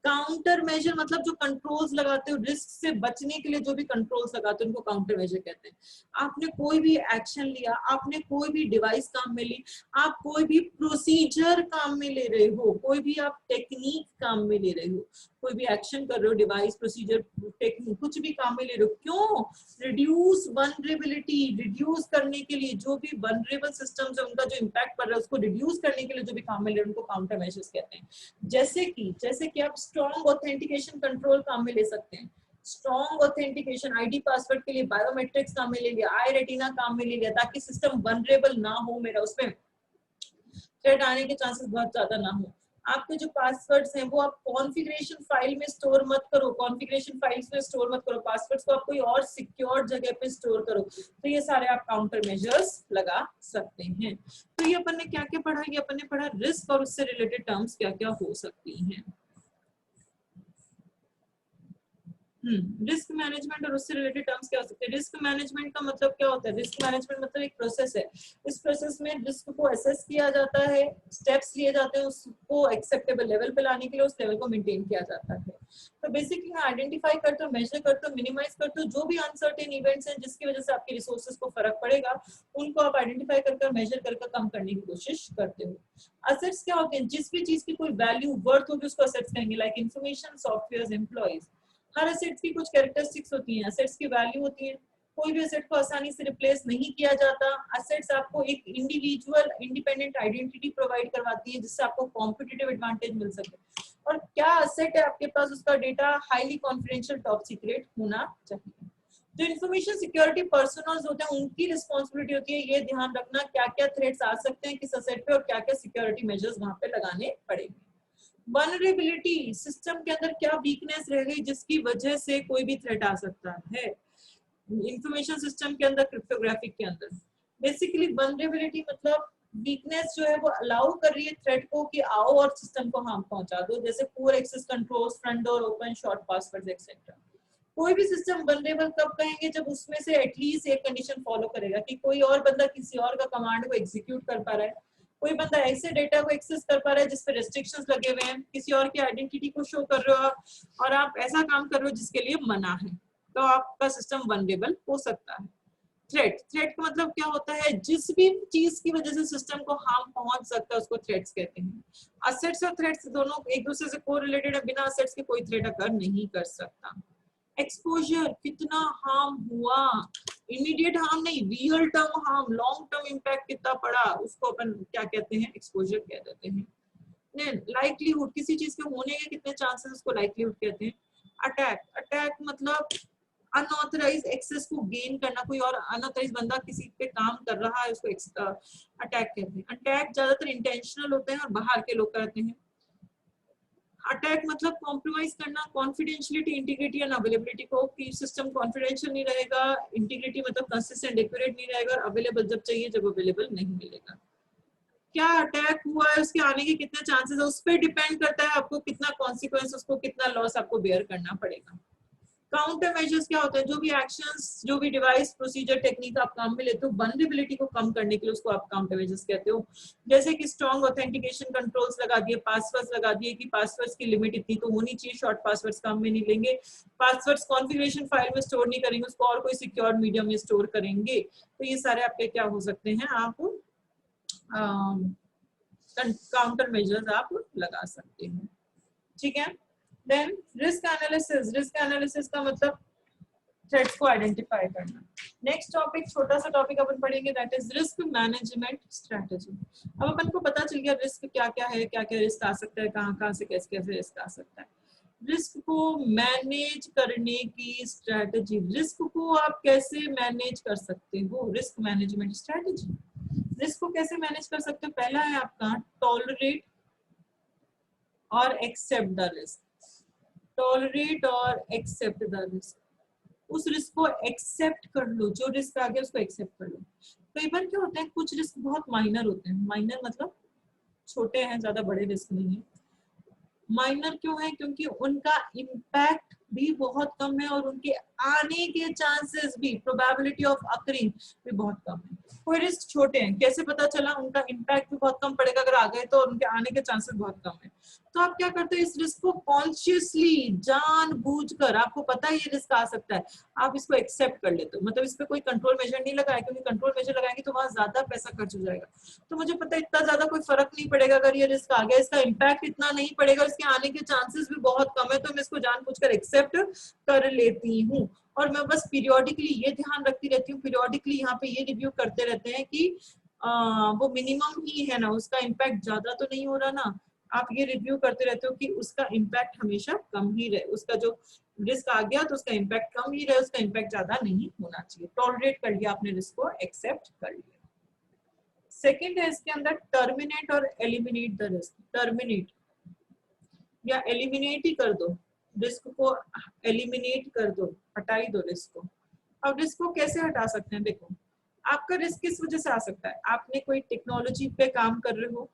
Counter measure मतलब जो कंट्रोल्स लगाते हो, रिस्क से बचने के लिए जो भी कंट्रोल्स लगाते हो उनको काउंटर मेजर कहते हैं। आपने कोई भी एक्शन लिया, आपने कोई भी डिवाइस काम में ली, आप कोई भी प्रोसीजर काम में ले रहे हो, कोई भी आप टेक्निक काम में ले रहे हो, कोई भी एक्शन कर रहे हो, डिवाइस, प्रोसीजर, टेक्निक, कुछ भी काम में ले रहे हो, क्यों, रिड्यूस वनरेबिलिटी, रिड्यूस करने के लिए, जो भी वनरेबल सिस्टम्स है उनका जो इम्पैक्ट पड़ रहा है उसको रिड्यूस करने के लिए जो भी काम में ले रहे हो उनको काउंटर मेजर्स कहते हैं। जैसे कि आप स्ट्रॉन्ग ऑथेंटिकेशन कंट्रोल काम में ले सकते हैं, स्ट्रॉन्ग ऑथेंटिकेशन, आईडी पासवर्ड के लिए बायोमेट्रिक्स काम में ले लिया, आई रेटिना काम में ले लिया, ताकि सिस्टम वनरेबल ना हो, मेरा उसमें थ्रेट आने के चांसेस बहुत ज्यादा ना हो। आपके जो पासवर्ड्स हैं वो आप कॉन्फ़िगरेशन फाइल में स्टोर मत करो, कॉन्फ़िगरेशन फाइल्स में स्टोर मत करो, पासवर्ड्स को आप कोई और सिक्योर जगह पे स्टोर करो। तो ये सारे आप काउंटर मेजर्स लगा सकते हैं। तो ये अपन ने क्या क्या पढ़ा, ये अपन ने पढ़ा रिस्क और उससे रिलेटेड टर्म्स क्या क्या हो सकती हैं। रिस्क मैनेजमेंट और उससे रिलेटेड टर्म्स क्या हो सकते हैं? रिस्क मैनेजमेंट का मतलब क्या होता है? रिस्क मैनेजमेंट मतलब एक प्रोसेस है, इस प्रोसेस में रिस्क को असेस किया जाता है, स्टेप्स लिए जाते हैं उसको एक्सेप्टेबल लेवल पे लाने के लिए, उस लेवल को मेंटेन किया जाता है। तो बेसिकली आइडेंटिफाई करते हो, मेजर करते हो, मिनिमाइज करते हो, जो भी अनसर्टेन इवेंट्स हैं जिसकी वजह से आपके रिसोर्सेज को फर्क पड़ेगा, उनको आप आइडेंटिफाई करके मेजर करके कम करने की कोशिश करते हो। असेट्स क्या होते हैं? जिस भी चीज की कोई वैल्यू वर्थ होगी उसको असेट्स कहेंगे, लाइक इंफॉर्मेशन, सॉफ्टवेयर, एम्प्लॉइज। हर एसेट्स की कुछ कैरेक्टरिस्टिक्स होती हैं, एसेट्स की वैल्यू होती है, कोई भी एसेट को आसानी से रिप्लेस नहीं किया जाता। एसेट्स आपको एक इंडिविजुअल इंडिपेंडेंट आइडेंटिटी प्रोवाइड करवाती है जिससे आपको कॉम्पिटिटिव एडवांटेज मिल सके। और क्या एसेट है आपके पास, उसका data highly confidential, top secret होना चाहिए। जो इन्फॉर्मेशन सिक्योरिटी पर्सनल्स होते हैं उनकी रिस्पॉन्सिबिलिटी होती है ये ध्यान रखना क्या क्या थ्रेट्स आ सकते हैं किस एसेट पे और क्या क्या सिक्योरिटी मेजर्स वहां पे लगाने पड़ेंगे। वनरेबिलिटी, सिस्टम के अंदर क्या वीकनेस रह गई जिसकी वजह से कोई भी थ्रेट आ सकता है इंफॉर्मेशन सिस्टम के अंदर, क्रिप्टोग्राफिक के अंदर। बेसिकली वनरेबिलिटी मतलब वीकनेस जो है वो अलाउ कर रही है थ्रेट को कि आओ और सिस्टम को हार्म पहुंचा दो, जैसे poor access controls, front door open, short passwords etcetera. कोई भी सिस्टम वनरेबल कब कहेंगे? जब उसमें से एटलीस्ट एक कंडीशन फॉलो करेगा कि कोई और बंदा किसी और का कमांड को एग्जीक्यूट कर पा रहा है, कोई बंदा ऐसे डेटा को एक्सेस कर पा रहा है जिसपे रेस्ट्रिक्शंस लगे हुए हैं, किसी और की आइडेंटिटी को शो कर रहे हो आप, और आप ऐसा काम कर रहे हो जिसके लिए मना है, तो आपका सिस्टम वनरेबल हो सकता है। थ्रेट, थ्रेट का मतलब क्या होता है? जिस भी चीज की वजह से सिस्टम को हार्म पहुंच सकता है उसको थ्रेट्स कहते हैं। असेट्स और थ्रेट्स दोनों एक दूसरे से कोरिलेटेड है, बिना असेट्स के कोई थ्रेट अकर नहीं कर सकता। एक्सपोजर, कितना हार्म हुआ, इमीडिएट हार्म नहीं, real term harm, long term impact कितना पड़ा, उसको अपन क्या कहते हैं? एक्सपोजर कह देते हैं। लाइकलीहुड, किसी चीज के होने के कितने चांसेस, उसको लाइकलीहुड कहते हैं। अटैक, अटैक मतलब अनऑथराइज एक्सेस को गेन करना, कोई और अनऑथराइज बंदा किसी पे काम कर रहा है उसको अटैक कहते हैं। अटैक ज्यादातर इंटेंशनल होते हैं और बाहर के लोग करते हैं। अटैक मतलब कॉम्प्रोमाइज करना कॉन्फिडेंशियलिटी, इंटीग्रिटी एंड अवेलेबिलिटी को, कि सिस्टम कॉन्फिडेंशियल नहीं रहेगा, इंटीग्रिटी मतलब कंसिस्टेंट एक्यूरेट नहीं रहेगा, और अवेलेबल जब चाहिए जब अवेलेबल नहीं मिलेगा। क्या अटैक हुआ है, उसके आने के कितने चांसेस है, उस पर डिपेंड करता है आपको कितना कॉन्सिक्वेंस, उसको कितना लॉस आपको बेयर करना पड़ेगा। काउंटर मेजर्स क्या होते हैं? जो भी एक्शंस, जो भी डिवाइस, प्रोसीजर, टेक्निक आप काम में लेते हो वनरेबिलिटी को कम करने के लिए, उसको आप काउंटर मेजर्स कहते हो। जैसे कि स्ट्रॉन्ग ऑथेंटिकेशन कंट्रोल्स लगा दिए, पासवर्ड्स लगा दिए कि पासवर्ड्स की लिमिट इतनी तो होनी चाहिए, शॉर्ट पासवर्ड्स काम में नहीं लेंगे, पासवर्ड्स कॉन्फ़िगरेशन फाइल में स्टोर नहीं करेंगे, उसको और कोई सिक्योर मीडियम में स्टोर करेंगे। तो ये सारे आपके क्या हो सकते हैं? आप काउंटर मेजर्स आप लगा सकते हैं। ठीक है। Then risk analysis, risk analysis का मतलब थ्रेट्स को आइडेंटिफाई करना। नेक्स्ट टॉपिक, छोटा सा टॉपिक अपन पढ़ेंगे, that is risk management strategy. अब अपन को पता चल गया रिस्क क्या क्या है, क्या क्या रिस्क आ सकता है, कहाँ कहाँ से कैसे कैसे रिस्क आ सकता है। रिस्क को मैनेज करने की स्ट्रेटजी, रिस्क को आप कैसे मैनेज कर सकते हो? रिस्क मैनेजमेंट स्ट्रेटजी, रिस्क को कैसे मैनेज कर सकते हो? पहला है आपका टॉलरेट और एक्सेप्ट द रिस्क। टॉलरेट और एक्सेप्ट द रिस्क, उस रिस्क को एक्सेप्ट कर लो, जो रिस्क आ गया उसको एक्सेप्ट कर लो। कई बार क्या होता है, कुछ रिस्क बहुत माइनर होते हैं, माइनर मतलब छोटे हैं, ज्यादा बड़े रिस्क नहीं है। माइनर क्यों है? क्योंकि उनका इम्पैक्ट भी बहुत कम है और उनके आने के चांसेस भी, प्रोबेबिलिटी ऑफ अकरिंग भी बहुत कम है। कोई रिस्क छोटे हैं, कैसे पता चला? उनका इम्पैक्ट भी बहुत कम पड़ेगा अगर आ गए तो, और उनके आने के चांसेस बहुत कम है। तो आप क्या करते हैं? इस रिस्क को कॉन्शियसली, जानबूझकर, आपको पता है ये रिस्क आ सकता है, आप इसको एक्सेप्ट कर लेते हो। मतलब इस पे कोई कंट्रोल मेजर नहीं लगाया, क्योंकि कंट्रोल मेजर लगाएंगे तो वहां ज्यादा पैसा खर्च हो जाएगा। तो मुझे पता है इतना ज्यादा कोई फर्क नहीं पड़ेगा अगर ये रिस्क आ गया, इसका इम्पैक्ट इतना नहीं पड़ेगा, इसके आने के चांसेस भी बहुत कम है, तो मैं इसको जानबूझकर एक्सेप्ट कर लेती हूँ। और मैं बस पीरियोडिकली ये ध्यान रखती रहती हूँ, पीरियोडिकली यहाँ पे ये रिव्यू करते रहते हैं कि वो मिनिमम ही है ना, उसका इम्पैक्ट ज्यादा तो नहीं हो रहा ना। आप ये रिव्यू करते रहते हो कि उसका इम्पैक्ट हमेशा कम ही रहे, उसका जो रिस्क आ गया तो उसका इम्पैक्ट कम ही रहे, उसका इम्पैक्ट ज्यादा नहीं होना चाहिए। टॉलरेट कर लिया आपने, रिस्क को एक्सेप्ट कर लिया। सेकेंड है इसके अंदर टर्मिनेट और एलिमिनेट द रिस्क। टर्मिनेट या एलिमिनेट ही कर दो रिस्क को, एलिमिनेट कर दो, हटा ही दो रिस्क को। अब रिस्क को कैसे हटा सकते हैं? देखो, आपका रिस्क किस वजह से आ सकता है? आपने कोई टेक्नोलॉजी पे काम कर रहे हो,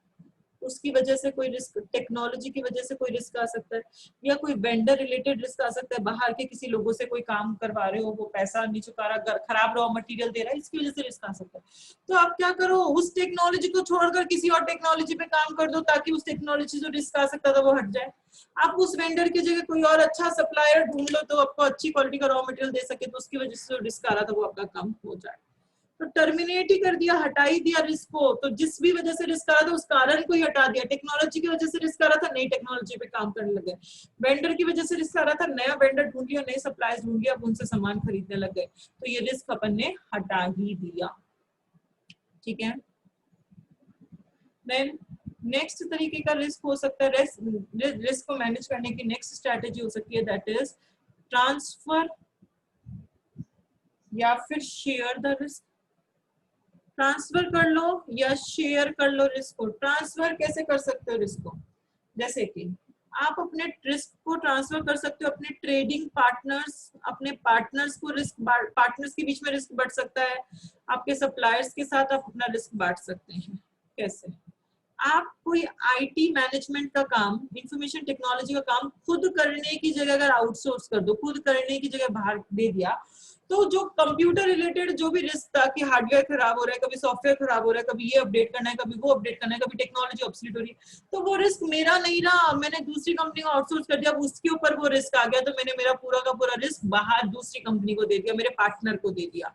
उसकी वजह से कोई रिस्क, टेक्नोलॉजी की वजह से कोई रिस्क आ सकता है, या कोई वेंडर रिलेटेड रिस्क आ सकता है, बाहर के किसी लोगों से कोई काम करवा रहे हो, वो पैसा नहीं चुका रहा, खराब रॉ मटेरियल दे रहा है, इसकी वजह से रिस्क आ सकता है। तो आप क्या करो, उस टेक्नोलॉजी को छोड़कर किसी और टेक्नोलॉजी पे काम कर दो, ताकि उस टेक्नोलॉजी जो रिस्क आ सकता था वो हट जाए। आप उस वेंडर की जगह कोई और अच्छा सप्लायर ढूंढ लो तो आपको अच्छी क्वालिटी का रॉ मटेरियल दे सके, तो उसकी वजह से जो रिस्क आ रहा था वो आपका कम हो जाए। तो टर्मिनेट ही कर दिया, हटा ही दिया रिस्क को। तो जिस भी वजह से रिस्क आ रहा था उस कारण को ही हटा दिया। टेक्नोलॉजी की वजह से रिस्क आ रहा था, नई टेक्नोलॉजी पे काम करने लगे। वेंडर की वजह से रिस्क आ रहा था, नया वेंडर ढूंढ लिया, नए सप्लायर्स ढूंढ लिया, अब उनसे सामान खरीदने लग गए। तो ये रिस्क अपन ने हटा ही दिया। ठीक है। देन नेक्स्ट तरीके का रिस्क हो सकता है, रिस्क को मैनेज करने की नेक्स्ट स्ट्रेटेजी हो सकती है, दैट इज ट्रांसफर या फिर शेयर द रिस्क। ट्रांसफर कर लो या शेयर कर लो रिस्क को। ट्रांसफर कैसे कर सकते हो रिस्क को? जैसे कि आप अपने रिस्क को ट्रांसफर कर सकते हो अपने ट्रेडिंग पार्टनर्स, अपने पार्टनर्स को रिस्क, पार्टनर्स के बीच में रिस्क बढ़ सकता है। आपके सप्लायर्स के साथ आप अपना रिस्क बांट सकते हैं। कैसे? आप कोई आईटी मैनेजमेंट का काम, इंफॉर्मेशन टेक्नोलॉजी का काम खुद करने की जगह अगर आउटसोर्स कर दो, खुद करने की जगह बाहर दे दिया, तो जो कंप्यूटर रिलेटेड जो भी रिस्क था कि हार्डवेयर खराब हो रहा है, कभी सॉफ्टवेयर खराब हो रहा है, कभी ये अपडेट करना है, कभी वो अपडेट करना है, कभी टेक्नोलॉजी ऑब्सोलीट हो रही है, तो वो रिस्क मेरा नहीं रहा, मैंने दूसरी कंपनी को आउटसोर्स कर दिया, उसके ऊपर वो रिस्क आ गया, तो मैंने मेरा पूरा का पूरा रिस्क बाहर दूसरी कंपनी को दे दिया, मेरे पार्टनर को दे दिया,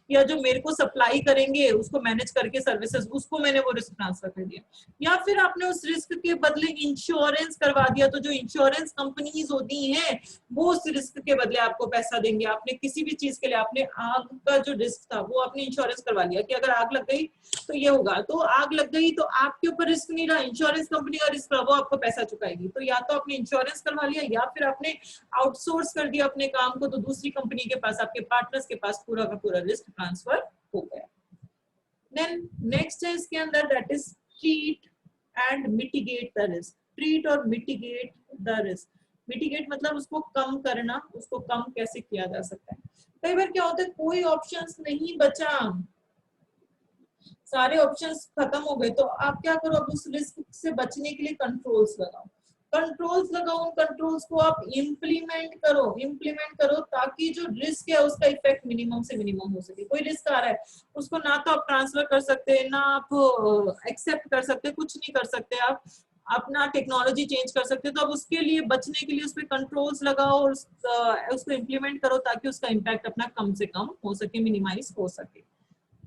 या जो मेरे को सप्लाई करेंगे उसको मैनेज करके सर्विसेज, उसको मैंने वो रिस्क ट्रांसफर कर दिया। या फिर आपने उस रिस्क के बदले इंश्योरेंस करवा दिया, तो जो इंश्योरेंस कंपनीज होती हैं वो उस रिस्क के बदले आपको पैसा देंगे। आपने किसी भी चीज के लिए, आपने आग का जो रिस्क था वो आपने इंश्योरेंस करवा लिया कि अगर आग लग गई तो ये होगा, तो आग लग गई तो आपके ऊपर रिस्क नहीं रहा, इंश्योरेंस कंपनी का रिस्क रहा, वो आपको पैसा चुकाएगी। तो या तो आपने इंश्योरेंस करवा लिया या फिर आपने आउटसोर्स कर दिया अपने काम को, तो दूसरी कंपनी के पास, आपके पार्टनर्स के पास पूरा का पूरा रिस्क ट्रांसफर हो गया। देन नेक्स्ट है इसके अंदर, that is treat and mitigate the risk. Treat और मिटिगेट द रिस्क। मिटिगेट मतलब उसको कम करना, उसको कम कैसे किया जा सकता है। कई बार क्या होता है, कोई ऑप्शंस नहीं बचा, सारे ऑप्शंस खत्म हो गए, तो आप क्या करो, अब उस रिस्क से बचने के लिए कंट्रोल्स लगाओ। कंट्रोल्स लगाओ, उन कंट्रोल्स को आप इम्प्लीमेंट करो ताकि जो रिस्क है उसका इफेक्ट मिनिमम से मिनिमम हो सके। कोई रिस्क आ रहा है उसको ना तो आप ट्रांसफर कर सकते हैं, ना आप एक्सेप्ट कर सकते, कुछ नहीं कर सकते, आप अपना टेक्नोलॉजी चेंज कर सकते, तो अब उसके लिए बचने के लिए उस पर कंट्रोल्स लगाओ और उसको इम्प्लीमेंट करो ताकि उसका इम्पैक्ट अपना कम से कम हो सके, मिनिमाइज हो सके।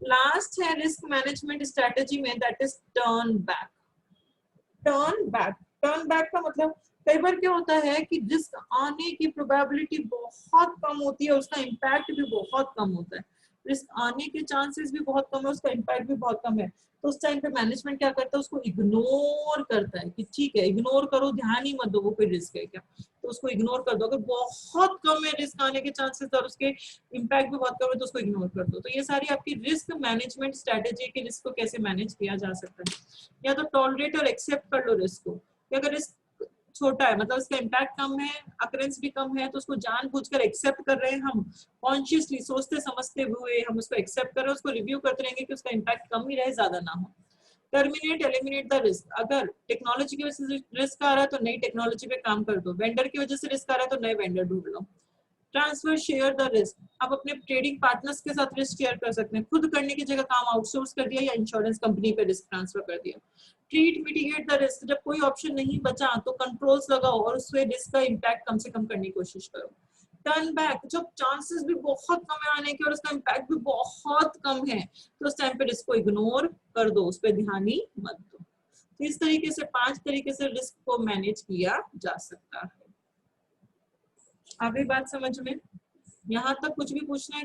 लास्ट है रिस्क मैनेजमेंट स्ट्रेटेजी में, that is turn back. Turn back का मतलब, कई बार क्या होता है कि रिस्क आने की प्रोबेबिलिटी बहुत कम होती है, उसका इम्पैक्ट भी बहुत कम होता है। रिस्क आने के चांसेस भी बहुत कम है, उसका इम्पैक्ट भी बहुत कम है, तो उस टाइम पे मैनेजमेंट क्या करता है, उसको इग्नोर करता है कि ठीक है इग्नोर करो, ध्यान ही मत दो वो कोई रिस्क है क्या, तो उसको इग्नोर कर दो। अगर बहुत कम है रिस्क आने के चांसेस और उसके इम्पैक्ट भी बहुत कम है तो उसको इग्नोर कर दो। तो ये सारी आपकी रिस्क मैनेजमेंट स्ट्रेटेजी है कि रिस्क को कैसे मैनेज किया जा सकता है। या तो टॉलरेट और एक्सेप्ट कर लो रिस्क को, कि अगर रिस्क छोटा है मतलब इसका इम्पैक्ट कम है, अकरेंस भी कम है, तो उसको जानबूझकर एक्सेप्ट कर रहे हैं हम, कॉन्शियसली सोचते समझते हुए हम उसको एक्सेप्ट कर रहे हैं, उसको रिव्यू करते रहेंगे कि उसका इम्पैक्ट कम ही रहे, ज्यादा ना हो। Terminate eliminate the risk. अगर टेक्नोलॉजी की वजह से रिस्क आ रहा है तो नई टेक्नोलॉजी पे काम कर दो, वेंडर की वजह से रिस्क आ रहा है तो नए वेंडर ढूंढ लो। Transfer share the risk. आप अपने ट्रेडिंग पार्टनर्स के साथ रिस्क शेयर कर सकते हैं, खुद करने की जगह काम आउटसोर्स कर दिया या इंश्योरेंस कंपनी पे रिस्क ट्रांसफर कर दिया। Treat mitigate the risk. जब कोई ऑप्शन नहीं बचा तो कंट्रोल्स लगाओ और उससे रिस्क का इम्पैक्ट कम से कम करने की कोशिश करो। टर्न बैक, जब चांसेस भी बहुत कम है आने के और उसका इम्पैक्ट भी बहुत कम है तो उस टाइम पे रिस्क को इग्नोर कर दो, उस पर ध्यान ही मत दो। तो इस तरीके से 5 तरीके से रिस्क को मैनेज किया जा सकता है। आगे बात समझ में? यहाँ तक कुछ भी पूछना है?